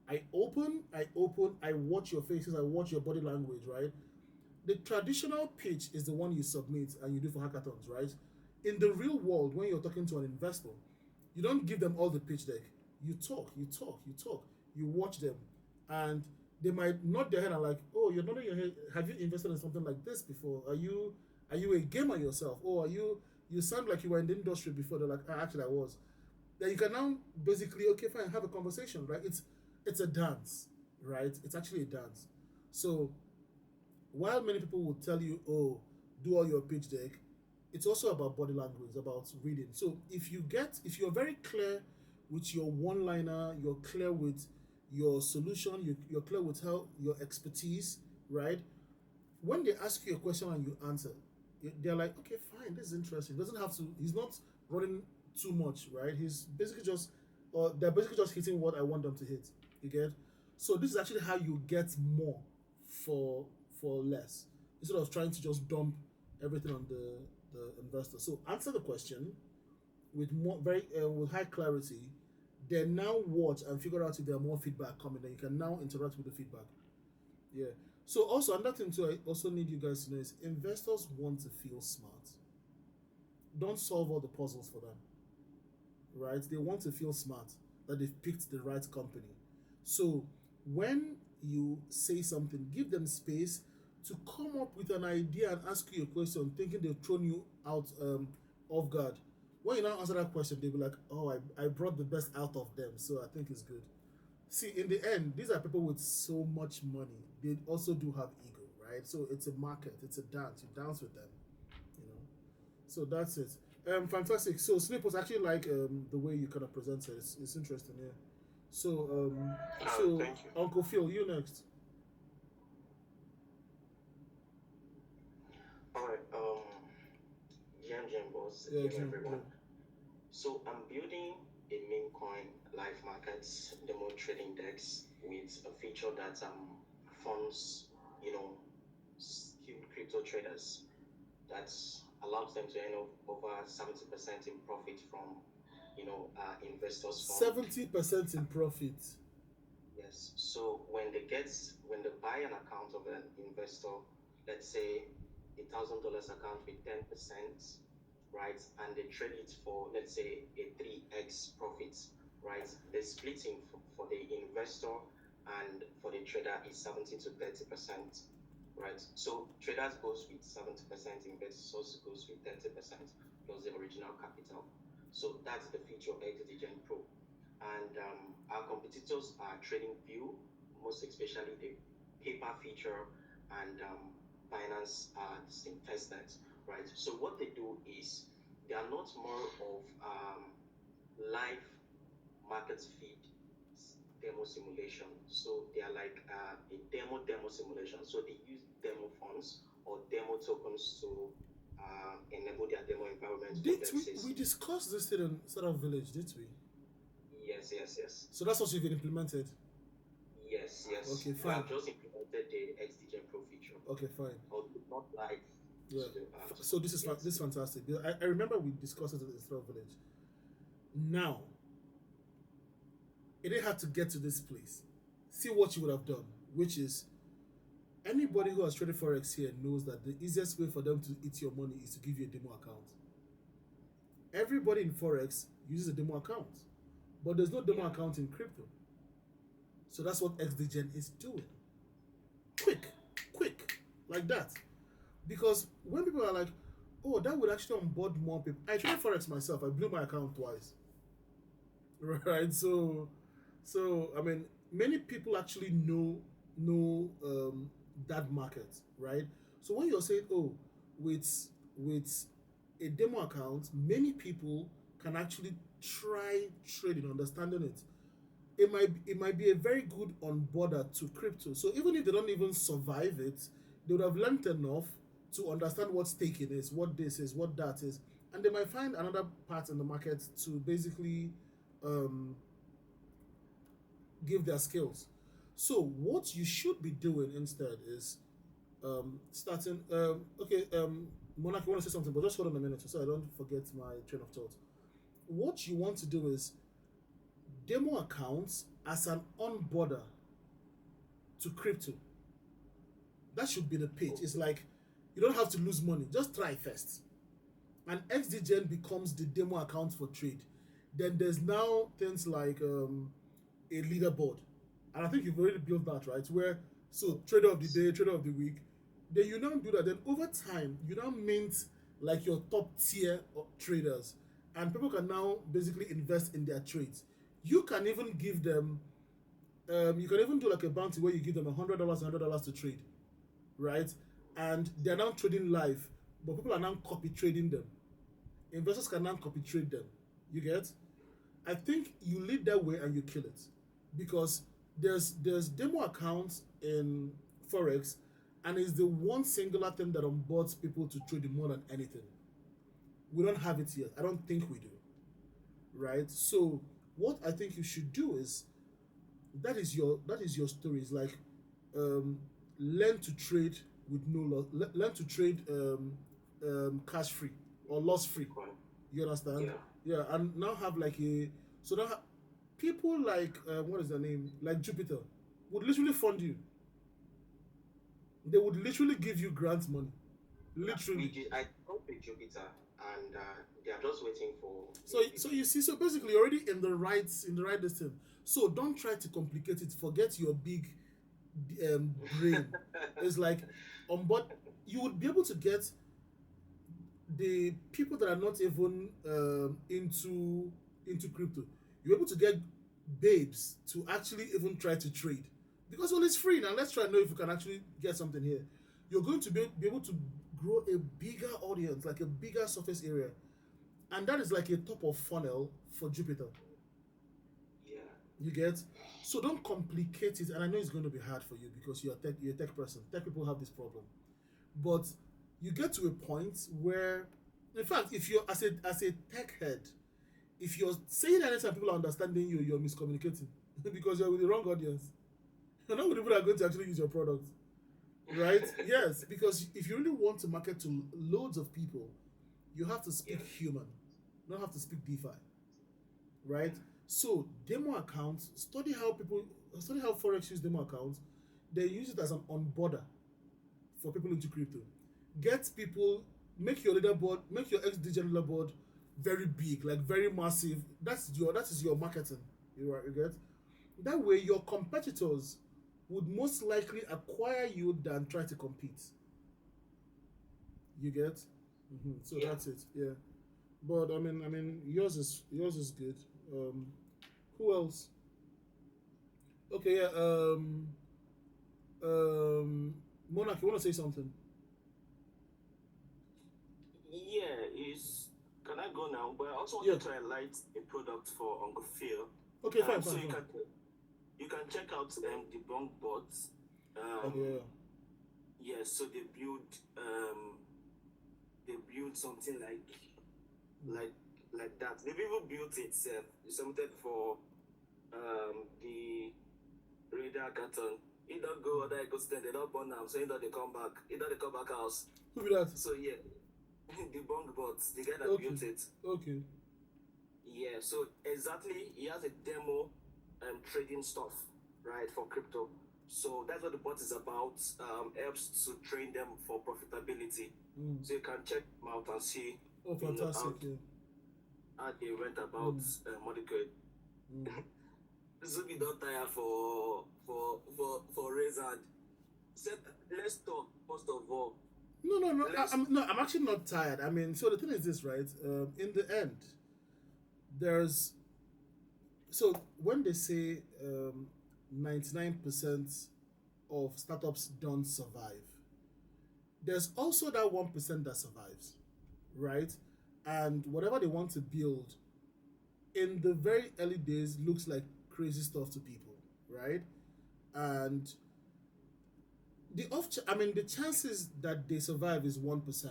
I watch your faces, I watch your body language, right? The traditional pitch is the one you submit and you do for hackathons, right? In the real world, when you're talking to an investor, you don't give them all the pitch deck. You talk. You watch them, and they might nod their head and like, oh, you're nodding your head. Have you invested in something like this before? Are you a gamer yourself? Or are you? You sound like you were in the industry before. They're like, ah, actually, I was. Then you can now basically, okay, fine, have a conversation, right? It's a dance, right? It's actually a dance. So while many people will tell you, oh, do all your pitch deck, it's also about body language, about reading. So if you're very clear with your one liner, you're clear with your solution, you're clear with how your expertise, right? When they ask you a question and you answer, they're like, okay, fine, this is interesting. He doesn't have to, he's not running too much, right? He's basically just, or they're basically just hitting what I want them to hit. You get? So this is actually how you get more for less, instead of trying to just dump everything on the investor. So answer the question with more very with high clarity. Then now watch and figure out if there are more feedback coming. Then you can now interact with the feedback. Yeah. So also another thing too, I also need you guys to know is investors want to feel smart. Don't solve all the puzzles for them, right? They want to feel smart that they've picked the right company. So when you say something, give them space to come up with an idea and ask you a question, thinking they've thrown you out off guard. When you now answer that question, they'll be like, "Oh, I brought the best out of them, so I think it's good." See, in the end, these are people with so much money. They also do have ego, right? So it's a market, it's a dance. You dance with them, you know. So that's it. Fantastic. So Snip was actually like the way you kind of present it. It's interesting, yeah. So so Thank you. Uncle Phil, you next. Alright, Jam Boss, Yeah, hello Jim. Yeah. everyone. So I'm building a meme coin live markets demo trading decks with a feature that funds, you know, skilled crypto traders that allows them to earn over 70% in profit from, investors fund. 70% in profit. Yes. So when they buy an account of an investor, let's say $1,000 account with 10%, right, and they trade it for let's say a 3x profit, right? The splitting for the investor and for the trader is 70 to 30%, right? So traders goes with 70%, investors goes with 30% plus the original capital. So that's the feature of XDGen Pro. And our competitors are TradingView, most especially the paper feature, and Binance Invested, right? So what they do is they are not more of live market feed demo simulation. So they are like a demo simulation. So they use demo funds or demo tokens to enable their demo environment for Did we DevSys. we discussed this thing in Startup Village, did we? Yes. So that's what you've implemented. Yes. Okay, We fine. have just implemented the XDGen Pro feature. Okay, fine. Although not like Yeah. to, So this is yes. this is fantastic. Because I remember we discussed it in Startup Village. Now, it didn't have to get to this place. See what you would have done, which is anybody who has traded forex here knows that the easiest way for them to eat your money is to give you a demo account. Everybody in forex uses a demo account, but there's no demo account in crypto. So that's what XDGen is doing. Quick, like that. Because when people are like, "Oh, that would actually onboard more people," I traded forex myself. I blew my account twice. Right? So I mean, many people actually know that market, right? So when you're saying, "Oh, with a demo account, many people can actually try trading, understanding it. It might be a very good onboarder to crypto. So even if they don't even survive it, they would have learned enough to understand what staking is, what this is, what that is, and they might find another part in the market to basically um, give their skills. So what you should be doing instead is starting. Okay, Monarch, you want to say something, but just hold on a minute so I don't forget my train of thought. What you want to do is demo accounts as an onboarder to crypto. That should be the pitch. It's like you don't have to lose money. Just try first. And XDGen becomes the demo account for trade. Then there's now things like a leaderboard. And I think you've already built that, right? Where so trader of the day, trader of the week. Then you now do that. Then over time, you now mint like your top tier of traders. And people can now basically invest in their trades. You can even give them you can even do like a bounty where you give them $100 to trade, right? And they're now trading live, but people are now copy trading them. Investors can now copy trade them. You get? I think you lead that way and you kill it, because there's demo accounts in forex, and it's the one singular thing that onboards people to trade more than anything. We don't have it yet. I don't think we do, right? So what I think you should do is that is your story. It's like um, learn to trade with no loss. Learn to trade cash free or loss free. You understand? Yeah. Yeah, and now have like a so now people like what is their name, like Jupiter, would literally fund you. They would literally give you grant money, literally. I talked with Jupiter, and they are just waiting for. So you see, so basically you're already in the right distance. So don't try to complicate it. Forget your big brain. It's like on board you would be able to get the people that are not even into crypto. You're able to get babes to actually even try to trade. Because well, it's free now. Let's try and know if we can actually get something here. You're going to be able to grow a bigger audience, like a bigger surface area. And that is like a top of funnel for Jupiter. Yeah. You get? So don't complicate it. And I know it's going to be hard for you because you're a tech person. Tech people have this problem. But you get to a point where, in fact, if you're as a tech head, if you're saying anything people are understanding you, you're miscommunicating because you're with the wrong audience. You're not with people that are going to actually use your product. Right? Yes, because if you really want to market to loads of people, you have to speak human, not have to speak DeFi. Right? So demo accounts, study how Forex use demo accounts. They use it as an onboarder for people into crypto. Get people, make your leaderboard, make your XDG leaderboard very big, like very massive. That is your marketing. You get? That way your competitors would most likely acquire you than try to compete. You get? So that's it. Yeah. But I mean, yours is good. Who else? Okay, yeah. Monarch, you want to say something? Yeah, can I go now? But I also want to highlight a product for Uncle Phil. Okay, fine. You can check out the Bunk Bots. Yeah, so they build something like that. They've even built it something for the radar carton. It don't go other ecosystem, they don't burn them, so either they come back house. Who be that? So yeah. The Bunk Bots, the guy that built it. Okay. Yeah, so exactly, he has a demo trading stuff, right, for crypto. So that's what the bot is about. Helps to train them for profitability. So you can check them out and see. Oh, fantastic! How they went about molecule. Zubi don't tire for raise hand. Let's talk first of all. No. I'm actually not tired. I mean, so the thing is this, right? In the end, so when they say 99% of startups don't survive, there's also that 1% that survives, right? And whatever they want to build in the very early days looks like crazy stuff to people, right? And the chances that they survive is 1%,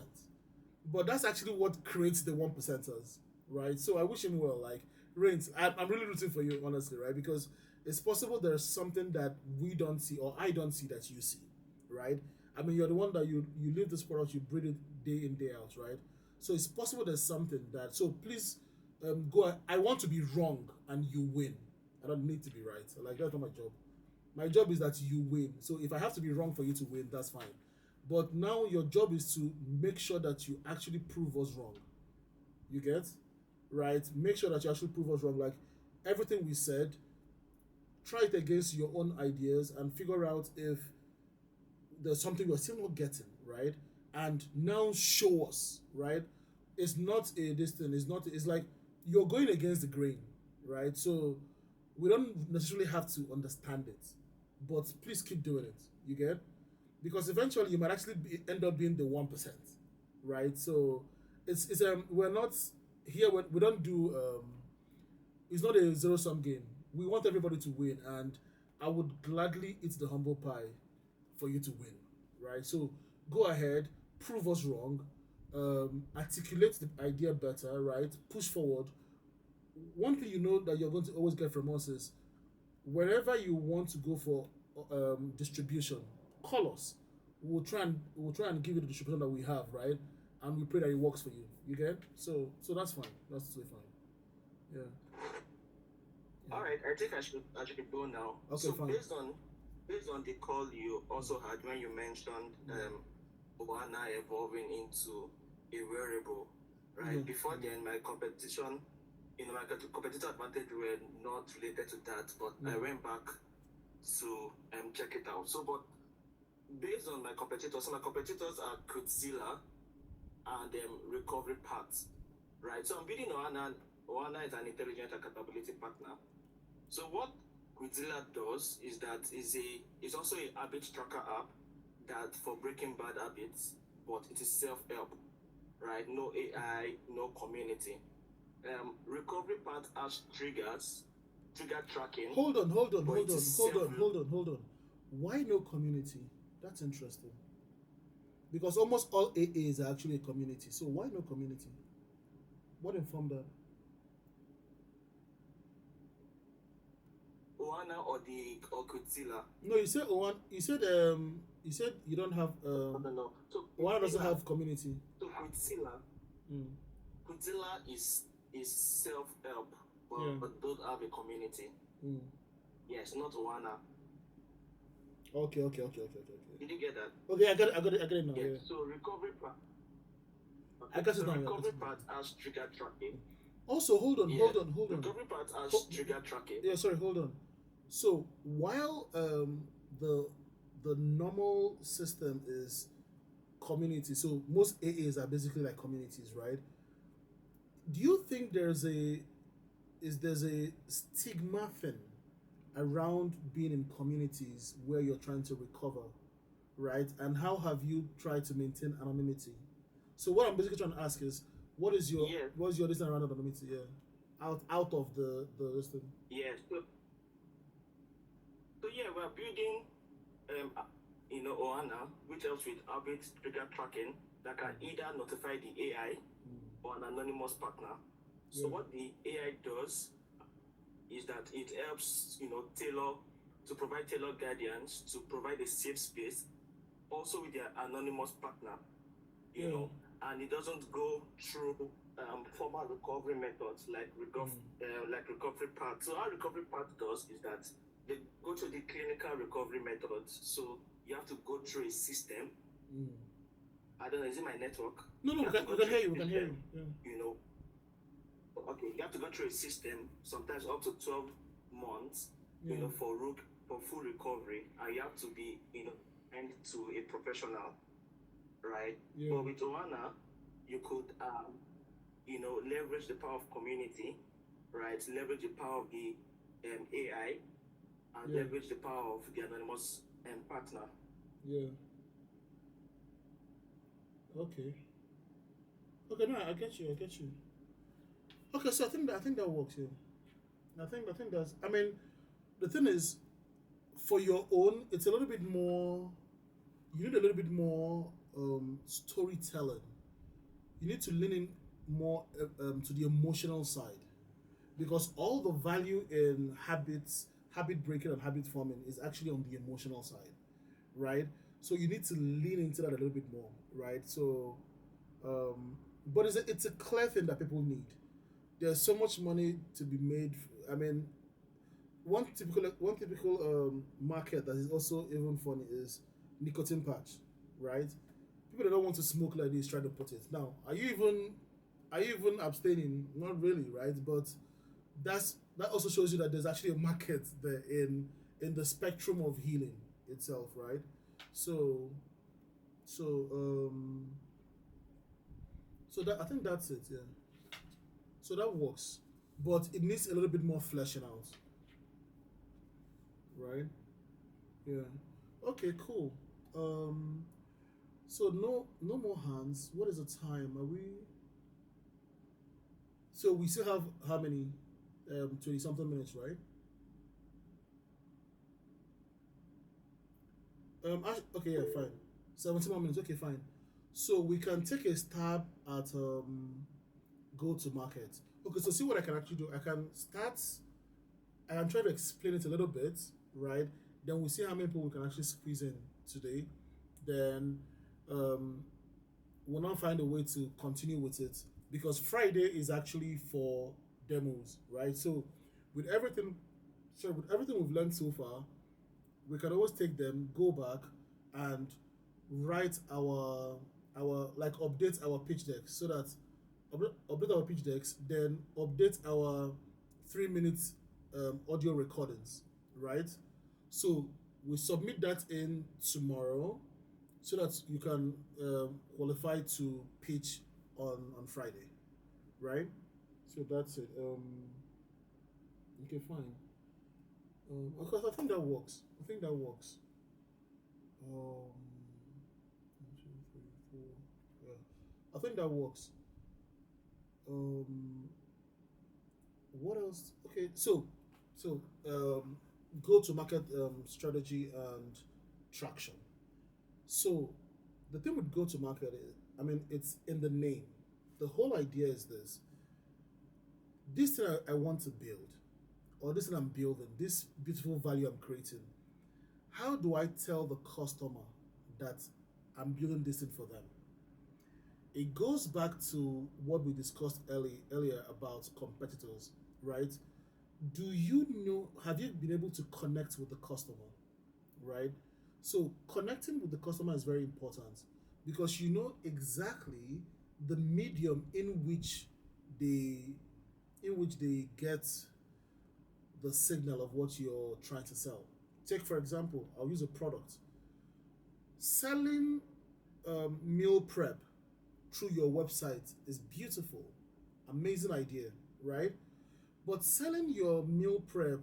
but that's actually what creates the 1%ers, right? So I wish him well. Like Reigns, I'm really rooting for you, honestly, right? Because it's possible there's something that we don't see or I don't see that you see, right? I mean, you're the one that you live this product, you breathe it day in, day out, right? So it's possible there's something that. So please, go. I want to be wrong and you win. I don't need to be right. Like that's not my job. My job is that you win. So if I have to be wrong for you to win, that's fine. But now your job is to make sure that you actually prove us wrong. You get? Right? Make sure that you actually prove us wrong. Like everything we said, try it against your own ideas and figure out if there's something we're still not getting, right? And now show us, right? It's not it's like you're going against the grain, right? So we don't necessarily have to understand it, but please keep doing it. You get? Because eventually you might actually end up being the 1%, right? So it's we're not here. We don't do it's not a zero-sum game. We want everybody to win, and I would gladly eat the humble pie for you to win, right? So go ahead, prove us wrong, articulate the idea better, right? Push forward. One thing you know that you're going to always get from us is wherever you want to go for distribution, call us. We'll try and give you the distribution that we have, right? And we pray that it works for you. You get? So that's fine. That's totally fine. Yeah. All right, I think I should go now. Okay, so fine. based on the call you also had when you mentioned Oana evolving into a wearable, right? Before then, my competition, my competitive advantage were not related to that, but I went back to check it out. So, but based on my competitors are Kutzilla and Recovery Parts, right? So I'm building Oana. Oana is an intelligent accountability partner. So what Quizilla does is that is also a habit tracker app that for breaking bad habits, but it is self-help, right? No AI, no community. Recovery part has triggers, trigger tracking. Hold on, hold on, but hold it on, is hold on, self- hold on, hold on. Why no community? That's interesting. Because almost all AAs are actually a community. So why no community? What informed that? Oana or Quizilla. No, you said one. You said you don't have No. So one doesn't Quizilla- have community. So Quizilla, Mm. Quizilla is self-help, Yeah. but don't have a community. Mm. Yes, not Oana. Okay. Did you get that? Okay, I got it now. Yeah. Yeah. So recovery part. I got it So now. Yeah, I got recovery it now. part has trigger tracking. Also, hold on. Recovery part has trigger tracking. Yeah, sorry, hold on. So while the normal system is community, so most AAs are basically like communities, right? Do you think there's a stigma thing around being in communities where you're trying to recover, right? And how have you tried to maintain anonymity? So what I'm basically trying to ask is, what's your reason around anonymity? Yeah, out of the this thing. Yes. So yeah, we're building, Oana, which helps with habit trigger tracking that can either notify the AI or an anonymous partner. So Yeah. what the AI does is that it helps, provide tailored guidance, to provide a safe space, also with their anonymous partner, you know, and it doesn't go through formal recovery methods like recovery path. So how recovery path does is that they go through the clinical recovery methods. So you have to go through a system. I don't know, is it my network? No, we can hear you. We can hear you. Yeah. You know, okay, you have to go through a system, sometimes up to 12 months, for full recovery, and you have to be, and to a professional, right? Yeah. But with Oana, you could, leverage the power of community, right? Leverage the power of the AI, and leverage the power of the anonymous partner. Yeah. Okay. Okay, no, I get you. Okay, so I think that works. Yeah. I think that's. I mean, the thing is, for your own, it's a little bit more. You need a little bit more storytelling. You need to lean in more to the emotional side, because all the value in habit breaking and habit forming is actually on the emotional side, right? So you need to lean into that a little bit more, right? So, but it's a clear thing that people need. There's so much money to be made. I mean, one typical market that is also even funny is nicotine patch, right? People that don't want to smoke like this try to put it. Now, are you even abstaining? Not really, right? But that also shows you that there's actually a market there in the spectrum of healing itself, right? So that I think that's it, yeah. So that works, but it needs a little bit more fleshing out, right? Yeah. Okay, cool. So no more hands. What is the time? Are we? So we still have how many? 20 something minutes, right? Okay, yeah, fine. 17 more minutes. Okay, fine. So we can take a stab at go to market. Okay, so see what I can actually do. I can try to explain it a little bit, right? Then we'll see how many people we can actually squeeze in today. Then we'll now find a way to continue with it, because Friday is actually for demos, right? So with everything we've learned so far, we can always take them, go back, and write our update our pitch decks, so that update our pitch decks, then update our 3 minute audio recordings, right? So we submit that in tomorrow, so that you can qualify to pitch on Friday, right? So that's it. Okay, fine. Because I think that works. I think that works. 1, 2, 3, 4. Yeah, I think that works. Um, what else? Okay, so go to market strategy and traction. So the thing with go to market is, I mean, it's in the name. The whole idea is this: this thing I want to build, or this thing I'm building, this beautiful value I'm creating. How do I tell the customer that I'm building this thing for them? It goes back to what we discussed earlier about competitors, right? Do you know, have you been able to connect with the customer, right? So connecting with the customer is very important because you know exactly the medium they in which they get the signal of what you're trying to sell. Take for example, I'll use a product. Selling meal prep through your website is beautiful, amazing idea, right? But selling your meal prep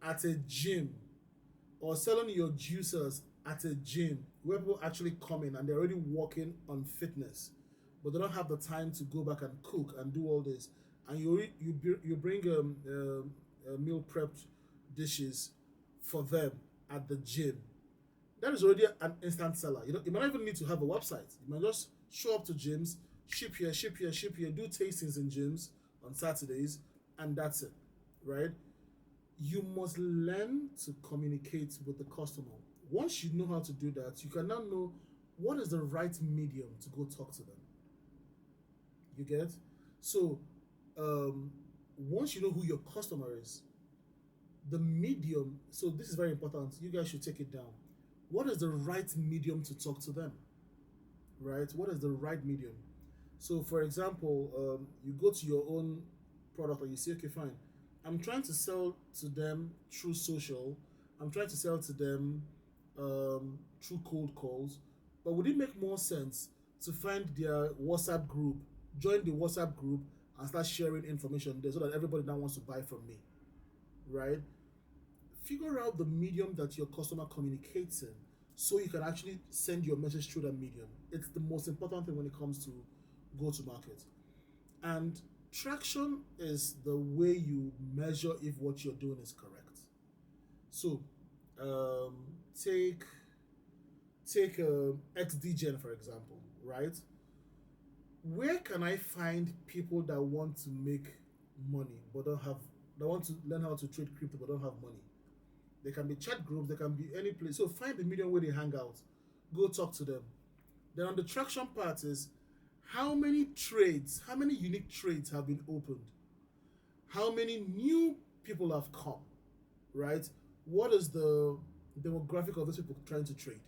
at a gym or selling your juicers at a gym where people actually come in and they're already working on fitness, but they don't have the time to go back and cook and do all this, and you bring meal prepped dishes for them at the gym. That is already an instant seller. You might not even need to have a website. You might just show up to gyms, ship here, ship here, ship here, do tastings in gyms on Saturdays, and that's it, right? You must learn to communicate with the customer. Once you know how to do that, you can now know what is the right medium to go talk to them. You get? So, once you know who your customer is, the medium, so this is very important, you guys should take it down. What is the right medium to talk to them? Right? What is the right medium? So, for example, you go to your own product and you say, okay, fine, I'm trying to sell to them through social, I'm trying to sell to them through cold calls, but would it make more sense to find their WhatsApp group, join the WhatsApp group, and start sharing information there so that everybody now wants to buy from me, right? Figure out the medium that your customer communicates in so you can actually send your message through that medium. It's the most important thing when it comes to go to market. And traction is the way you measure if what you're doing is correct. So, um, take XDGen for example, right? Where can I find people that want to make money but don't have, that want to learn how to trade crypto but don't have money? They can be chat groups, they can be any place. So find the medium where they hang out, go talk to them. Then on the traction part is how many trades, how many unique trades have been opened? How many new people have come, right? What is the demographic of those people trying to trade?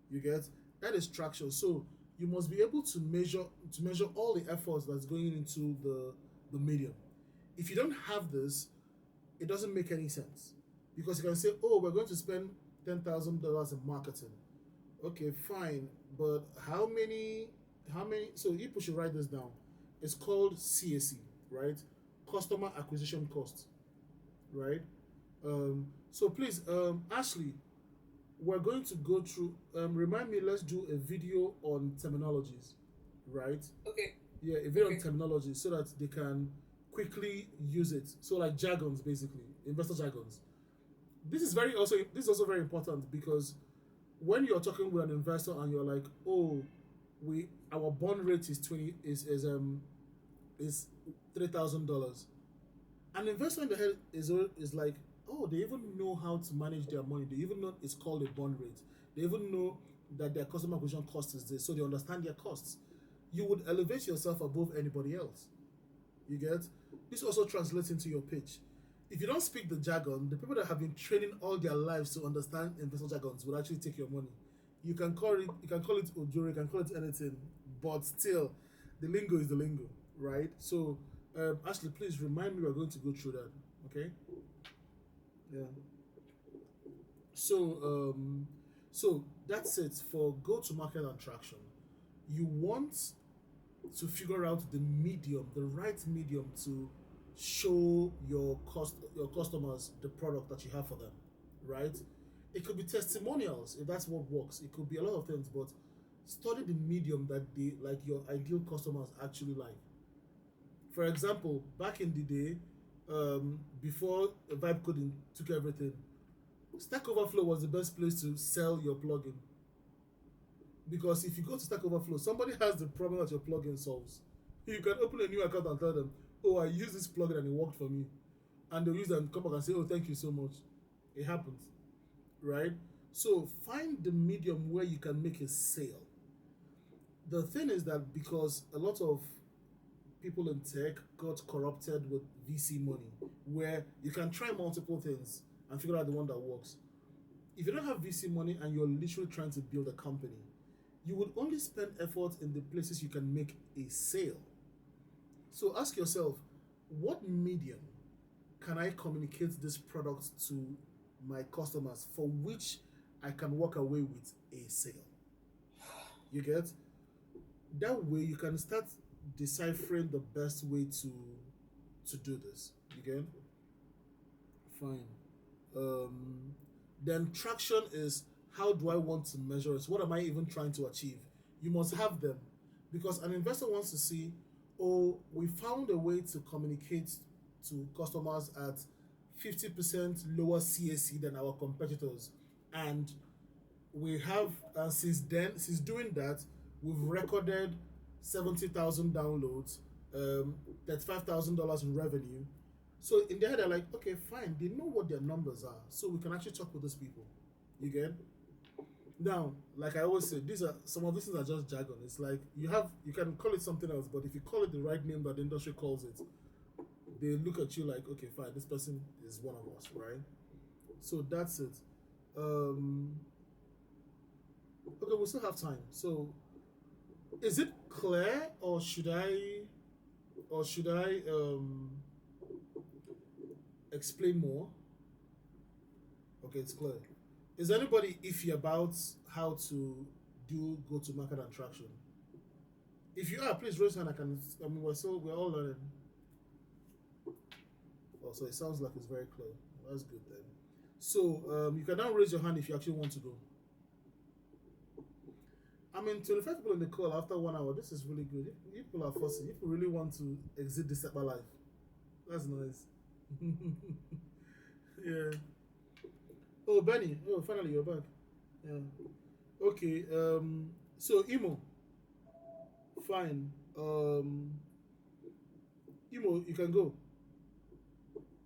You get? That is traction. So you must be able to measure all the efforts that's going into the medium. If you don't have this, it doesn't make any sense. Because you can say, oh, we're going to spend $10,000 in marketing. Okay, fine. But how many, so people should write this down. It's called CAC, right? Customer acquisition cost, right? So please, Ashley, we're going to go through, remind me, let's do a video on terminologies, right? Okay. Yeah, a video on terminology so that they can quickly use it. So like jargons, basically, investor jargons. This is also very important because when you're talking with an investor and you're like, oh, our bond rate is $3,000. An investor in the head is like, oh, they even know how to manage their money. They even know it's called a bond rate. They even know that their customer acquisition cost is this, so they understand their costs. You would elevate yourself above anybody else. You get? This also translates into your pitch. If you don't speak the jargon, the people that have been training all their lives to understand investor jargons will actually take your money. You can call it Ojoro, you can call it anything, but still, the lingo is the lingo, right? So, Ashley, please remind me we're going to go through that, okay? Yeah. So that's it for go-to-market and traction. You want to figure out the right medium to show your customers the product that you have for them, right? It could be testimonials if that's what works. It could be a lot of things, but study the medium that they like your ideal customers actually like. For example, back in the day, before Vibe Coding took everything, Stack Overflow was the best place to sell your plugin. Because if you go to Stack Overflow, somebody has the problem that your plugin solves. You can open a new account and tell them, "Oh, I used this plugin and it worked for me," and they'll use it and come back and say, "Oh, thank you so much." It happens, right? So find the medium where you can make a sale. The thing is that because a lot of people in tech got corrupted with VC money, where you can try multiple things and figure out the one that works. If you don't have VC money and you're literally trying to build a company, you would only spend effort in the places you can make a sale. So ask yourself, what medium can I communicate this product to my customers for which I can walk away with a sale? You get? That way you can start deciphering the best way to do this. You get? Fine. Then traction is, how do I want to measure it? What am I even trying to achieve? You must have them, because an investor wants to see, oh, we found a way to communicate to customers at 50% lower CAC than our competitors, and we have since doing that, we've recorded 70,000 downloads, $35,000 in revenue. So in their head, they're like, okay, fine. They know what their numbers are, so we can actually talk with these people. You get? Now, like I always say, some of these things are just jargon. It's like you can call it something else, but if you call it the right name that the industry calls it, they look at you like, okay, fine, this person is one of us, right? So that's it. Okay, we still have time. So, is it clear, or should I explain more? Okay, it's clear. Is anybody iffy about how to do go-to-market and traction? If you are, please raise your hand. We're all learning. Oh, so it sounds like it's very clear. That's good then. So you can now raise your hand if you actually want to go. 25 people in the call after 1 hour. This is really good. If people are fussy, if you really want to exit this type of life, that's nice. Yeah. Oh, Benny. Oh, finally you're back. Yeah. Okay. So Imo. Fine. Imo, you can go.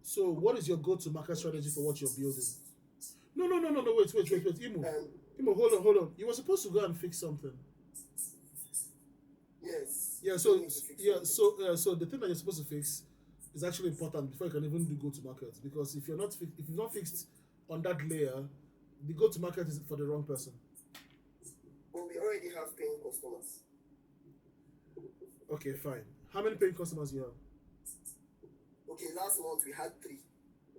So, what is your go-to-market strategy for what you're building? No. Wait. Imo, hold on. You were supposed to go and fix something. Yes. Yeah. So the thing that you're supposed to fix is actually important before you can even do go-to-market, because if you're not fixed on that layer, the go-to-market is for the wrong person. Well, we already have paying customers. Okay, fine. How many paying customers do you have? Okay, last month we had 3.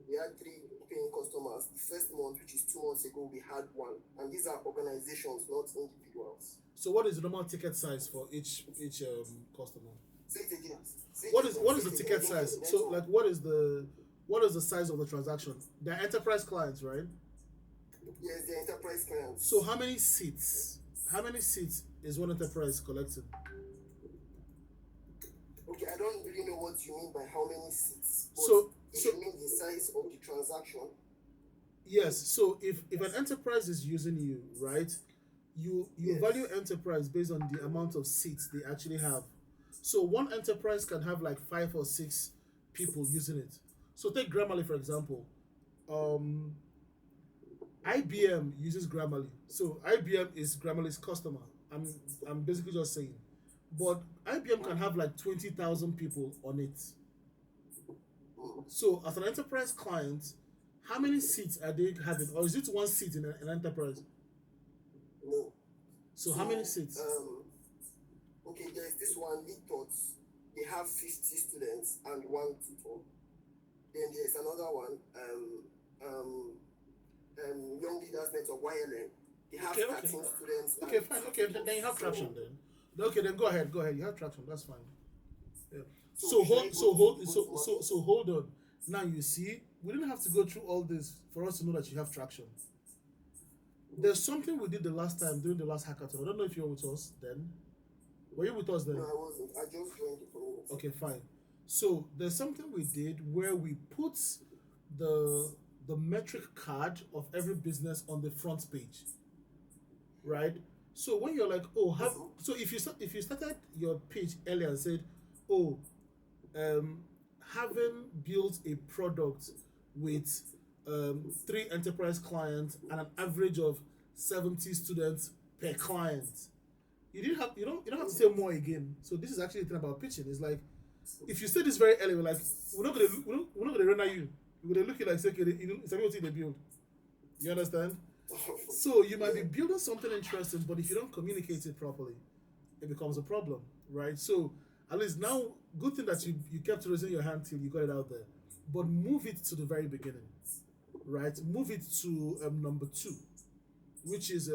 We had 3 paying customers. The first month, which is 2 months ago, we had 1. And these are organizations, not individuals. So what is the normal ticket size for each customer? Say it again. What is the ticket size? So like what is the size of the transaction? They're enterprise clients, right? Yes, they're enterprise clients. So how many seats is one enterprise collecting? Okay, I don't really know what you mean by how many seats. But So you mean the size of the transaction? yes, so if an enterprise is using you, right, you Yes. value enterprise based on the amount of seats they actually have. So one enterprise can have like 5 or 6 people using it. So take Grammarly for example. IBM uses Grammarly. So IBM is Grammarly's customer. I'm basically just saying. But IBM can have like 20,000 people on it. So as an enterprise client, how many seats are they having? Or is it 1 seat in an enterprise? No. So how many seats? Okay, there's this one, Lead Thoughts. They have 50 students and 1 tutor. Then there's another one, Young Leaders Network, YLN. They have 13 students. Okay, fine. Okay, then you have traction then. Okay, then go ahead. You have traction. That's fine. Yeah. So should I hold, go so to hold, go so to so market? so hold on. Now you see, we didn't have to go through all this for us to know that you have traction. There's something we did the last time during the last hackathon. I don't know if you were with us then. Were you with us then? No, I wasn't. I just joined the community. Okay, fine. So there's something we did where we put the the metric card of every business on the front page, right? So when you're like, oh, have so if you started your page earlier and said, oh, um, having built a product with three enterprise clients and an average of 70 students per client, you don't have to say more again. So this is actually the thing about pitching. It's like if you say this very early, we're like we're not gonna run at you. We're gonna look at you like say, okay, you know, it's what they build. You understand? So you might be building something interesting, but if you don't communicate it properly, it becomes a problem, right? So at least now, good thing that you kept raising your hand till you got it out there, but move it to the very beginning, right? Move it to number 2, which is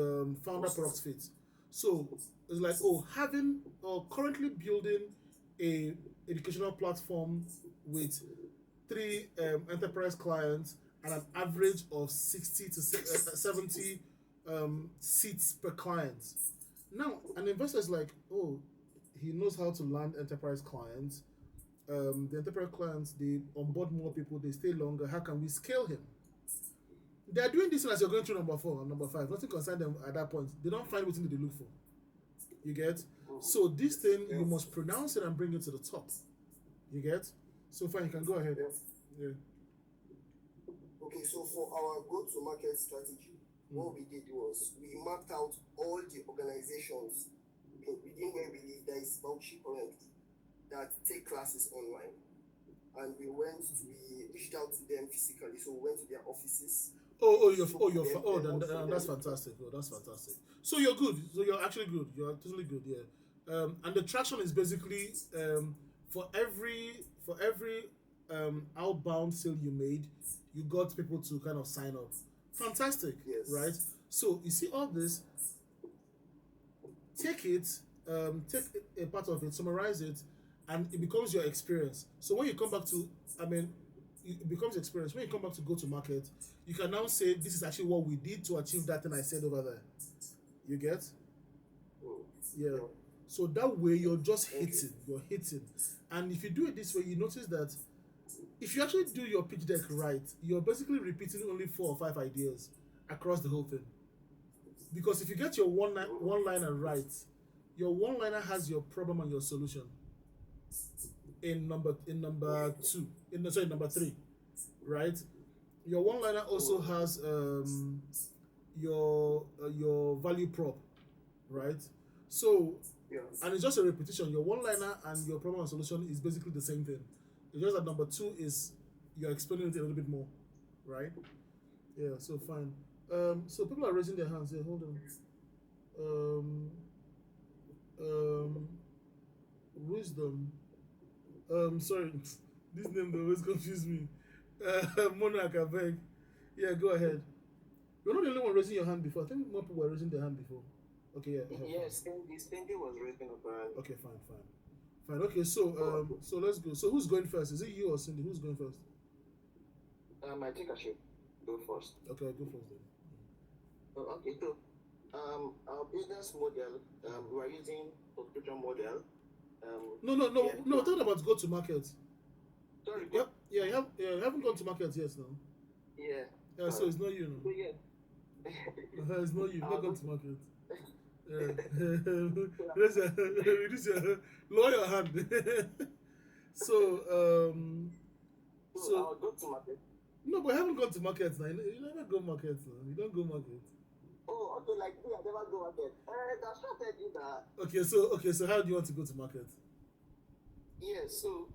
founder product fit. So it's like, oh, having or currently building a educational platform with 3 enterprise clients and an average of 60 to 70 seats per client. Now, an investor is like, oh, he knows how to land enterprise clients. The enterprise clients, they onboard more people, they stay longer. How can we scale him? They are doing this as you're going through number 4 and number 5. Nothing concern them at that point. They don't find what they look for. You get? So this thing, you must pronounce it and bring it to the top. You get? So fine, you can go ahead. Yeah. Okay, so for our go-to-market strategy, what we did was we mapped out all the organizations within where we live that is Bauchi currently that take classes online. And we reached out to them physically, so we went to their offices. That's fantastic. Oh, that's fantastic. So you're good. So you're actually good. You're totally good. Yeah. And the traction is basically for every outbound sale you made, you got people to kind of sign up. Fantastic. Yes. Right. So you see all this. Take it. Take a part of it. Summarize it, and it becomes your experience. So when you come back to, it becomes experience. When you come back to go to market, you can now say, this is actually what we did to achieve that thing I said over there. You get? Yeah. So that way you're just hitting. You're hitting. And if you do it this way, you notice that if you actually do your pitch deck right, you're basically repeating only 4 or 5 ideas across the whole thing. Because if you get your one-liner right, your one-liner has your problem and your solution. In number 3, right? Your one-liner also has your value prop, right? So, and it's just a repetition. Your one-liner and your problem and solution is basically the same thing. It's just that number 2 is you're explaining it a little bit more, right? Yeah. So fine. So people are raising their hands here. Hold on. Wisdom. Sorry, this name always confuse me. Monarch, I beg. Yeah, go ahead. You're not the only one raising your hand before. I think more people were raising their hand before. Okay, yeah. Yes, Stingy was raising up her hand. Okay, fine. Okay, so so let's go. So who's going first? Is it you or Cindy? Who's going first? I think I should go first. Okay, go first then. Okay, so our business model, we are using subscription model. No. Talking about go to market. Sorry. Yep. Yeah, you haven't gone to market yet now. Yeah. Yeah, so it's not you now. So yeah. It's not you. You've not gone to market. Yeah. Lower your hand. So I'll go to market. No, but I haven't gone to market now. You never go market now. You don't go market. Oh, okay, like me, I never go market. The strategy that. Okay, so how do you want to go to market? Yeah, so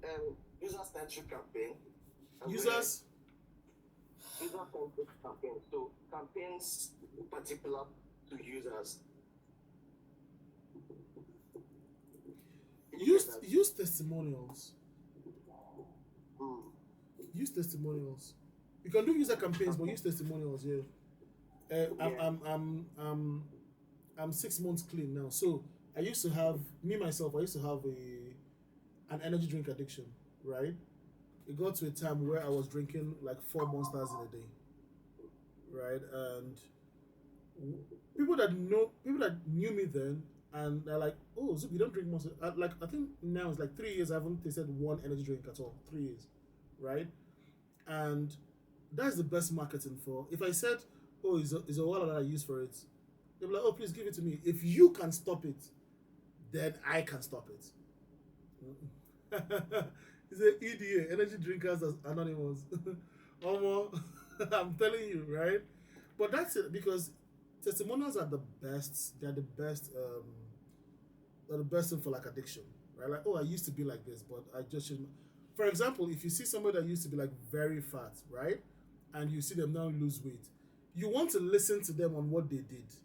user-centric campaign. User-centric campaign. So campaigns particular to users. Use testimonials. Use testimonials. You can do user campaigns, but use testimonials. Yeah. I'm 6 months clean now. So I used to have an energy drink addiction, right? It got to a time where I was drinking like 4 monsters in a day, right? And people that knew me then, and they're like, "Oh, Zup, you don't drink monster." Like I think now it's like 3 years I haven't tasted one energy drink at all. 3 years, right? And that's the best marketing for. If I said, "Oh, is a wallet that I use for it," they'll be like, "Oh, please give it to me." If you can stop it, then I can stop it. It's an EDA, Energy Drinkers Anonymous. Almost, I'm telling you, right? But that's it because testimonials are the best. They're the best. They're the best thing for like addiction, right? Like, oh, I used to be like this, but I just shouldn't. For example, if you see somebody that used to be like very fat, right, and you see them now lose weight, you want to listen to them on what they did.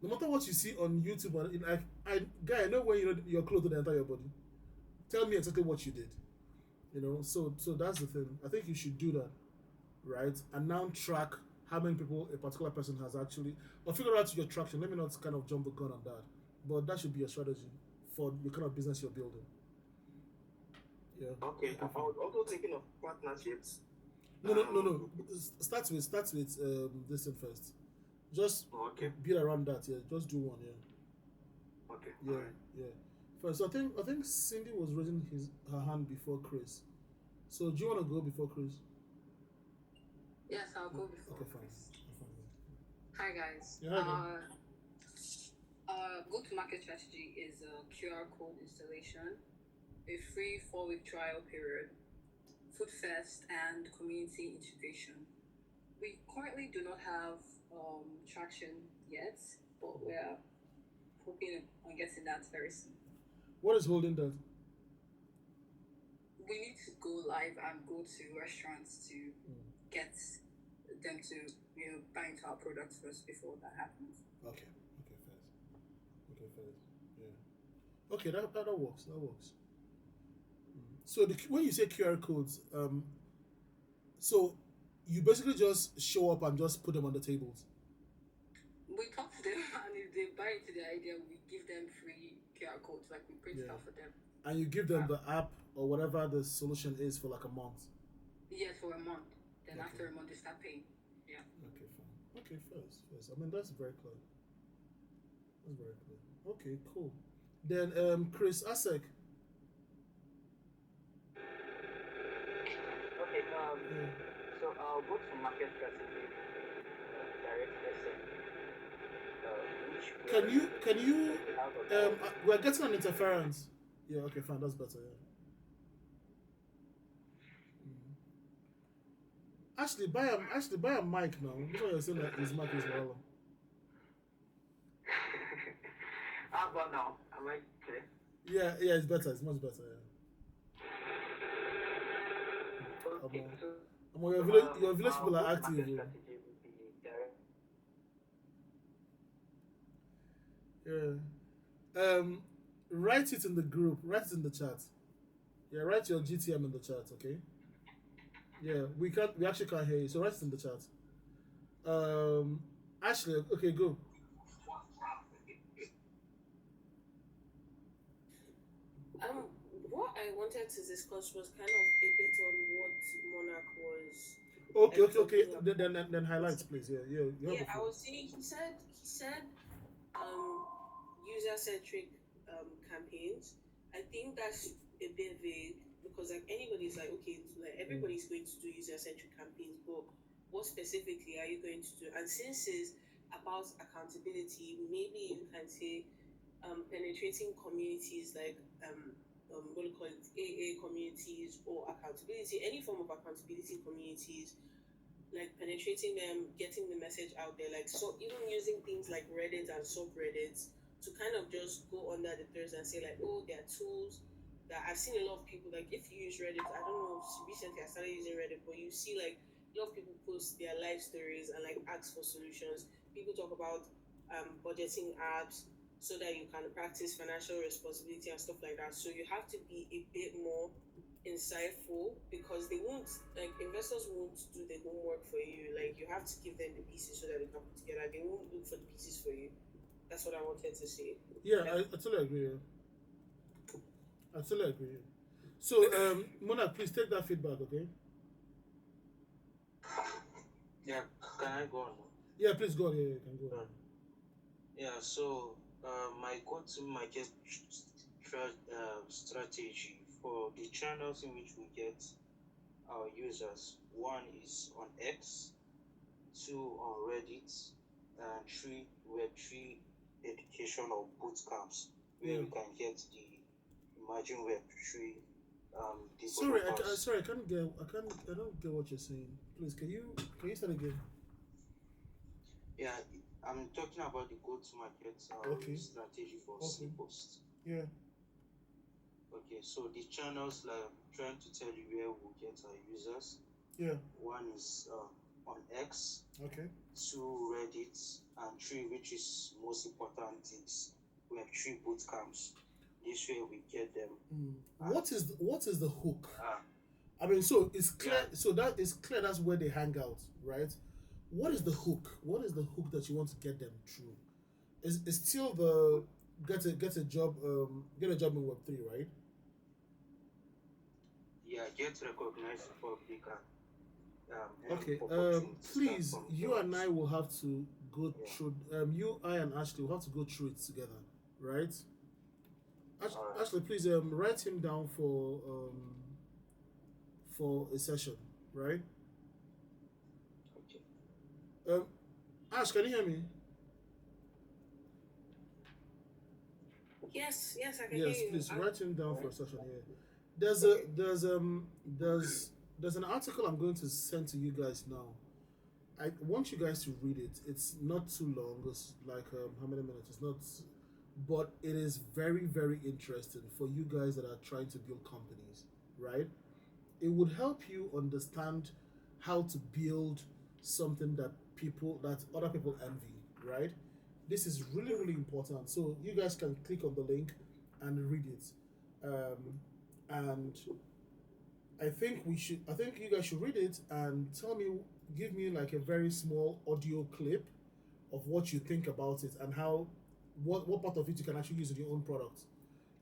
No matter what you see on YouTube, or like, I know when your clothes don't enter your body. Tell me exactly what you did. So that's the thing. I think you should do that, right? And now track how many people a particular person has actually, or figure out your traction. Let me not kind of jump the gun on that, but that should be a strategy for the kind of business you're building. Yeah. Okay, I was also thinking of partnerships. No. Start with this thing first. Just build around that. Yeah. Just do one. Yeah. Okay. Yeah. Right. Yeah. First, I think Cindy was raising her hand before Chris. So do you want to go before Chris? Yes, I'll go before. Okay, fine. Hi guys. Yeah, go-to-market strategy is a QR code installation, a free 4-week trial period, food fest, and community integration. We currently do not have traction yet, but we're hoping on getting that very soon. What is holding that? We need to go live and go to restaurants to get them to buy into our products first before that happens. Okay, first. Yeah. Okay, that works. So when you say QR codes, so you basically just show up and just put them on the tables. We talk to them, and if they buy into the idea, we give them free QR codes, like we print stuff for them. And you give them the app or whatever the solution is for like a month. Yes, for a month. Then after a month, they start paying. Yeah. Okay, fine. Okay, first. I mean, that's very clear. Okay, cool. Then Chris Asek. Okay. So I'll go to market strategy, direct lesson. Can you we're getting an interference. Yeah, okay, fine, that's better, yeah. Ashley, buy a mic now. That's why you're saying that his mic is low. How about now? Am I clear? Yeah, it's better. It's much better, yeah. Okay, Your village people are active. Yeah. Write it in the group. Write it in the chat. Yeah, write your GTM in the chat, okay? Yeah, we actually can't hear you, so write it in the chat. Ashley, okay, go. What I wanted to discuss was kind of a bit on what Monarch was. Okay. Then highlights, please. Yeah. I was saying he said user-centric campaigns. I think that's a bit vague because like anybody's like, okay, like everybody's going to do user-centric campaigns, but what specifically are you going to do? And since it's about accountability, maybe you can say penetrating communities like what do you call it, AA communities or accountability, any form of accountability communities, like penetrating them, getting the message out there, like so even using things like Reddit and subreddits to kind of just go under the threads and say like, oh, there are tools that I've seen a lot of people, like if you use Reddit, I don't know, recently I started using Reddit, but you see like a lot of people post their life stories and like ask for solutions. People talk about budgeting apps so that you can practice financial responsibility and stuff like that. So you have to be a bit more insightful because they won't, like investors won't do the homework for you. Like you have to give them the pieces so that they can put together. They won't look for the pieces for you. That's what I wanted to say. Yeah, I totally agree. I totally agree. So, Mona, please take that feedback, okay? Yeah, can I go on? Yeah, please go on. Yeah, you can go on. Yeah, so my go-to market strategy for the channels in which we get our users. One is on X, two on Reddit, and three Web3 education or boot camps where Yeah. we can get the Imagine Web3 Sorry, developers. sorry, I don't get what you're saying. Please, can you start again? Yeah, I'm talking about the go-to-market Okay. strategy for Okay. Sleepost. Yeah. Okay, so the channels like I'm trying to tell you where we'll get our users. Yeah. One is on X, Okay. two Reddit, and three, which is most important, is Web3 boot camps. This way we get them. What is the hook? Ah, I mean, so it's clear. Yeah. So that is clear. That's where they hang out, right? What is the hook? What is the hook that you want to get them through? Is still the get a job in Web3, right? yeah, get recognized in public and Okay. opportunities start Please, from you and I yours. will have to go Yeah. through. You, I, and Ashley will have to go through it together, right? Alright. Ashley, please write him down for a session, right? Okay. Ash, can you hear me? Yes, I can Yes, hear you. please write him down for a session here. There's an article I'm going to send to you guys now. I want you guys to read it. It's not too long. It's like how many minutes? It's not, but it is very very interesting for you guys that are trying to build companies, right? It would help you understand how to build something that other people envy, right? This is really really important. So you guys can click on the link and read it. And I think you guys should read it and give me like a very small audio clip of what you think about it and how what part of it you can actually use in your own product.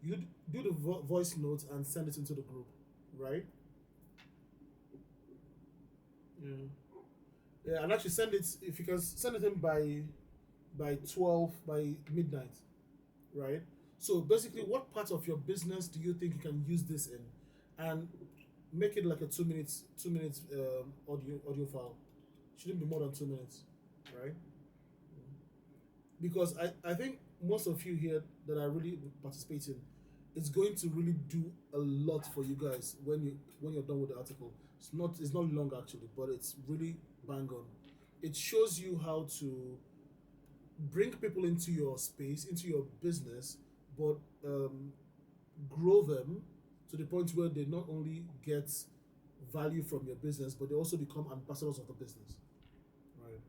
You do the voice notes and send it into the group, right? Yeah. Yeah, and actually send it if you can send it in by 12 by midnight, right? So basically, what part of your business do you think you can use this in, and make it like a 2 minutes audio file. Shouldn't be more than 2 minutes, right? Because I think most of you here that are really participating, it's going to really do a lot for you guys when you're done with the article. It's not long actually, but it's really bang on. It shows you how to bring people into your space, into your business, but grow them to the point where they not only get value from your business, but they also become ambassadors of the business. Right.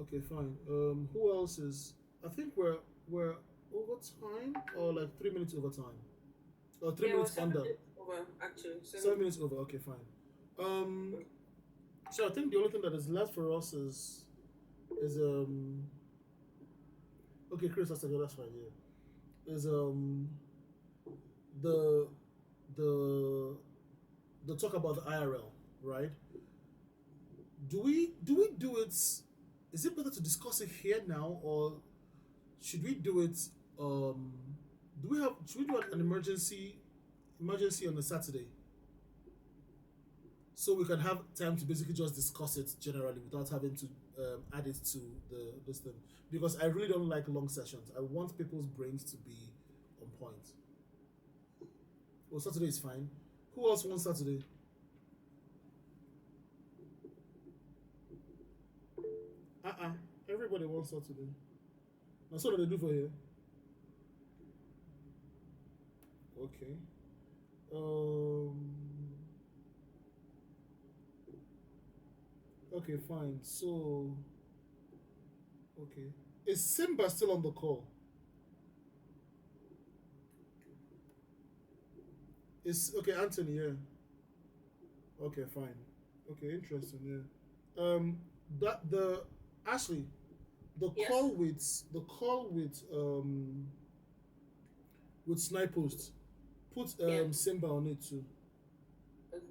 Okay, fine. Who else is? I think we're over time, or like 3 minutes over time, or three Yeah, we're minutes under. 7 minutes over, actually. 7 minutes over. Okay, fine. So I think the only thing that is left for us is. Okay, Chris, that's okay. That's fine. Yeah. Is the the the talk about the IRL, right? Do we do it? Is it better to discuss it here now, or should we do it? Should we do an emergency on a Saturday, so we can have time to basically just discuss it generally without having to add it to this thing? Because I really don't like long sessions. I want people's brains to be on point. Well, Saturday is fine. Who else wants Saturday? Everybody wants Saturday. That's what they do for here. Okay. Okay, fine. So, okay. Is Simba still on the call? Is okay, Anthony. Yeah. Okay, fine. Okay, interesting. Yeah. That the Ashley, the Yes. call with Snipost. Put Yeah. Simba on it too.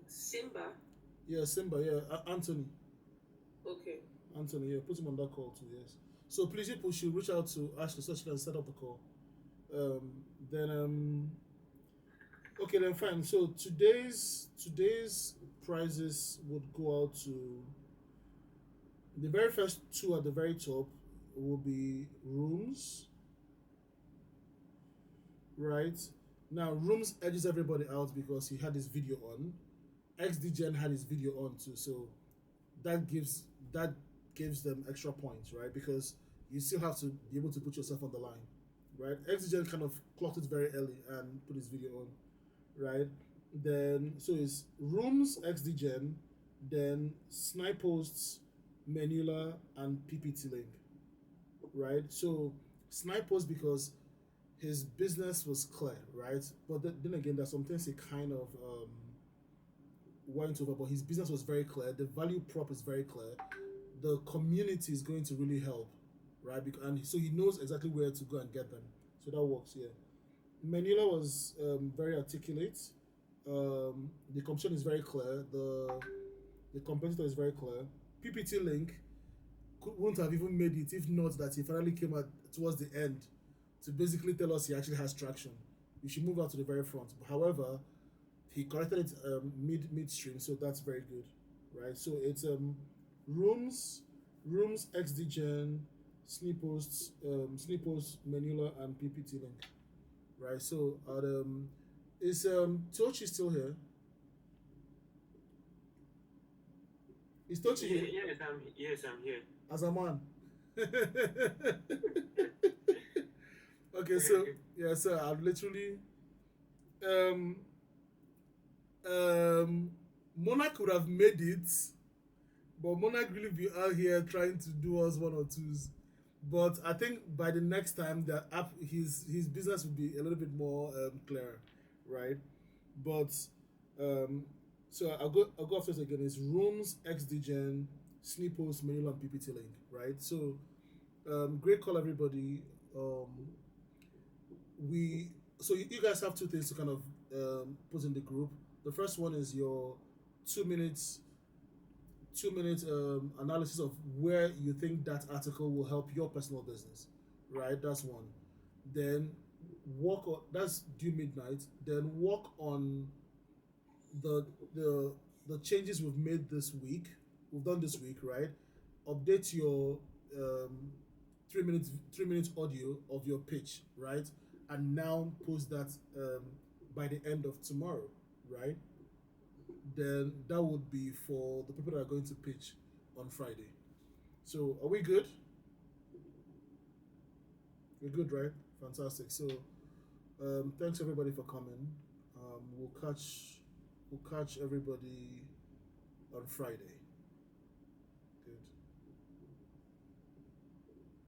Simba. Yeah, Simba. Yeah, Anthony. Okay. Anthony. Yeah, put him on that call too. Yes. So please, people should reach out to Ashley so she can set up the call. Um, then okay, then fine. So today's prizes would go out to the very first two at the very top will be rooms, right? Now rooms edges everybody out because he had his video on. XDGen had his video on too, so that gives that gives them extra points, right? Because you still have to be able to put yourself on the line, right? XDGen kind of clocked it very early and put his video on, right? Then so it's rooms XDGen, then snipe posts, Menula, and PPT link, right? So snipe post because his business was clear, right? But then again, there's some things he kind of went over, but his business was very clear. The value prop is very clear. The community is going to really help, right? And so he knows exactly where to go and get them. So that works, yeah. Menula was very articulate. The competition is very clear. The competitor is very clear. PPT link wouldn't have even made it if not that he finally came out towards the end to basically tell us he actually has traction. We should move out to the very front. However, he corrected it midstream, so that's very good, right? So it's rooms, XDGen, Sleepposts, Menula, and PPT link, right? So is Tochi still here? Is Tochi here? Yes, I'm here. As a man. Okay, so yeah, so I've literally Monarch would have made it, but Monarch really be out here trying to do us one or twos. But I think by the next time that his business will be a little bit more clear, right? But so I'll go after this again. It's rooms, XDGen, Sleeppost, Menula, and PPT link, right? So great call, everybody. You guys have two things to kind of put in the group. The first one is your 2 minutes analysis of where you think that article will help your personal business, right? That's one. Then that's due midnight. Then work on the changes we've made this week. We've done this week, right? Update your 3 minutes audio of your pitch, right? And now post that by the end of tomorrow, right? Then that would be for the people that are going to pitch on Friday. So are we good? We're good, right? Fantastic. So thanks everybody for coming. We'll catch everybody on Friday. Good.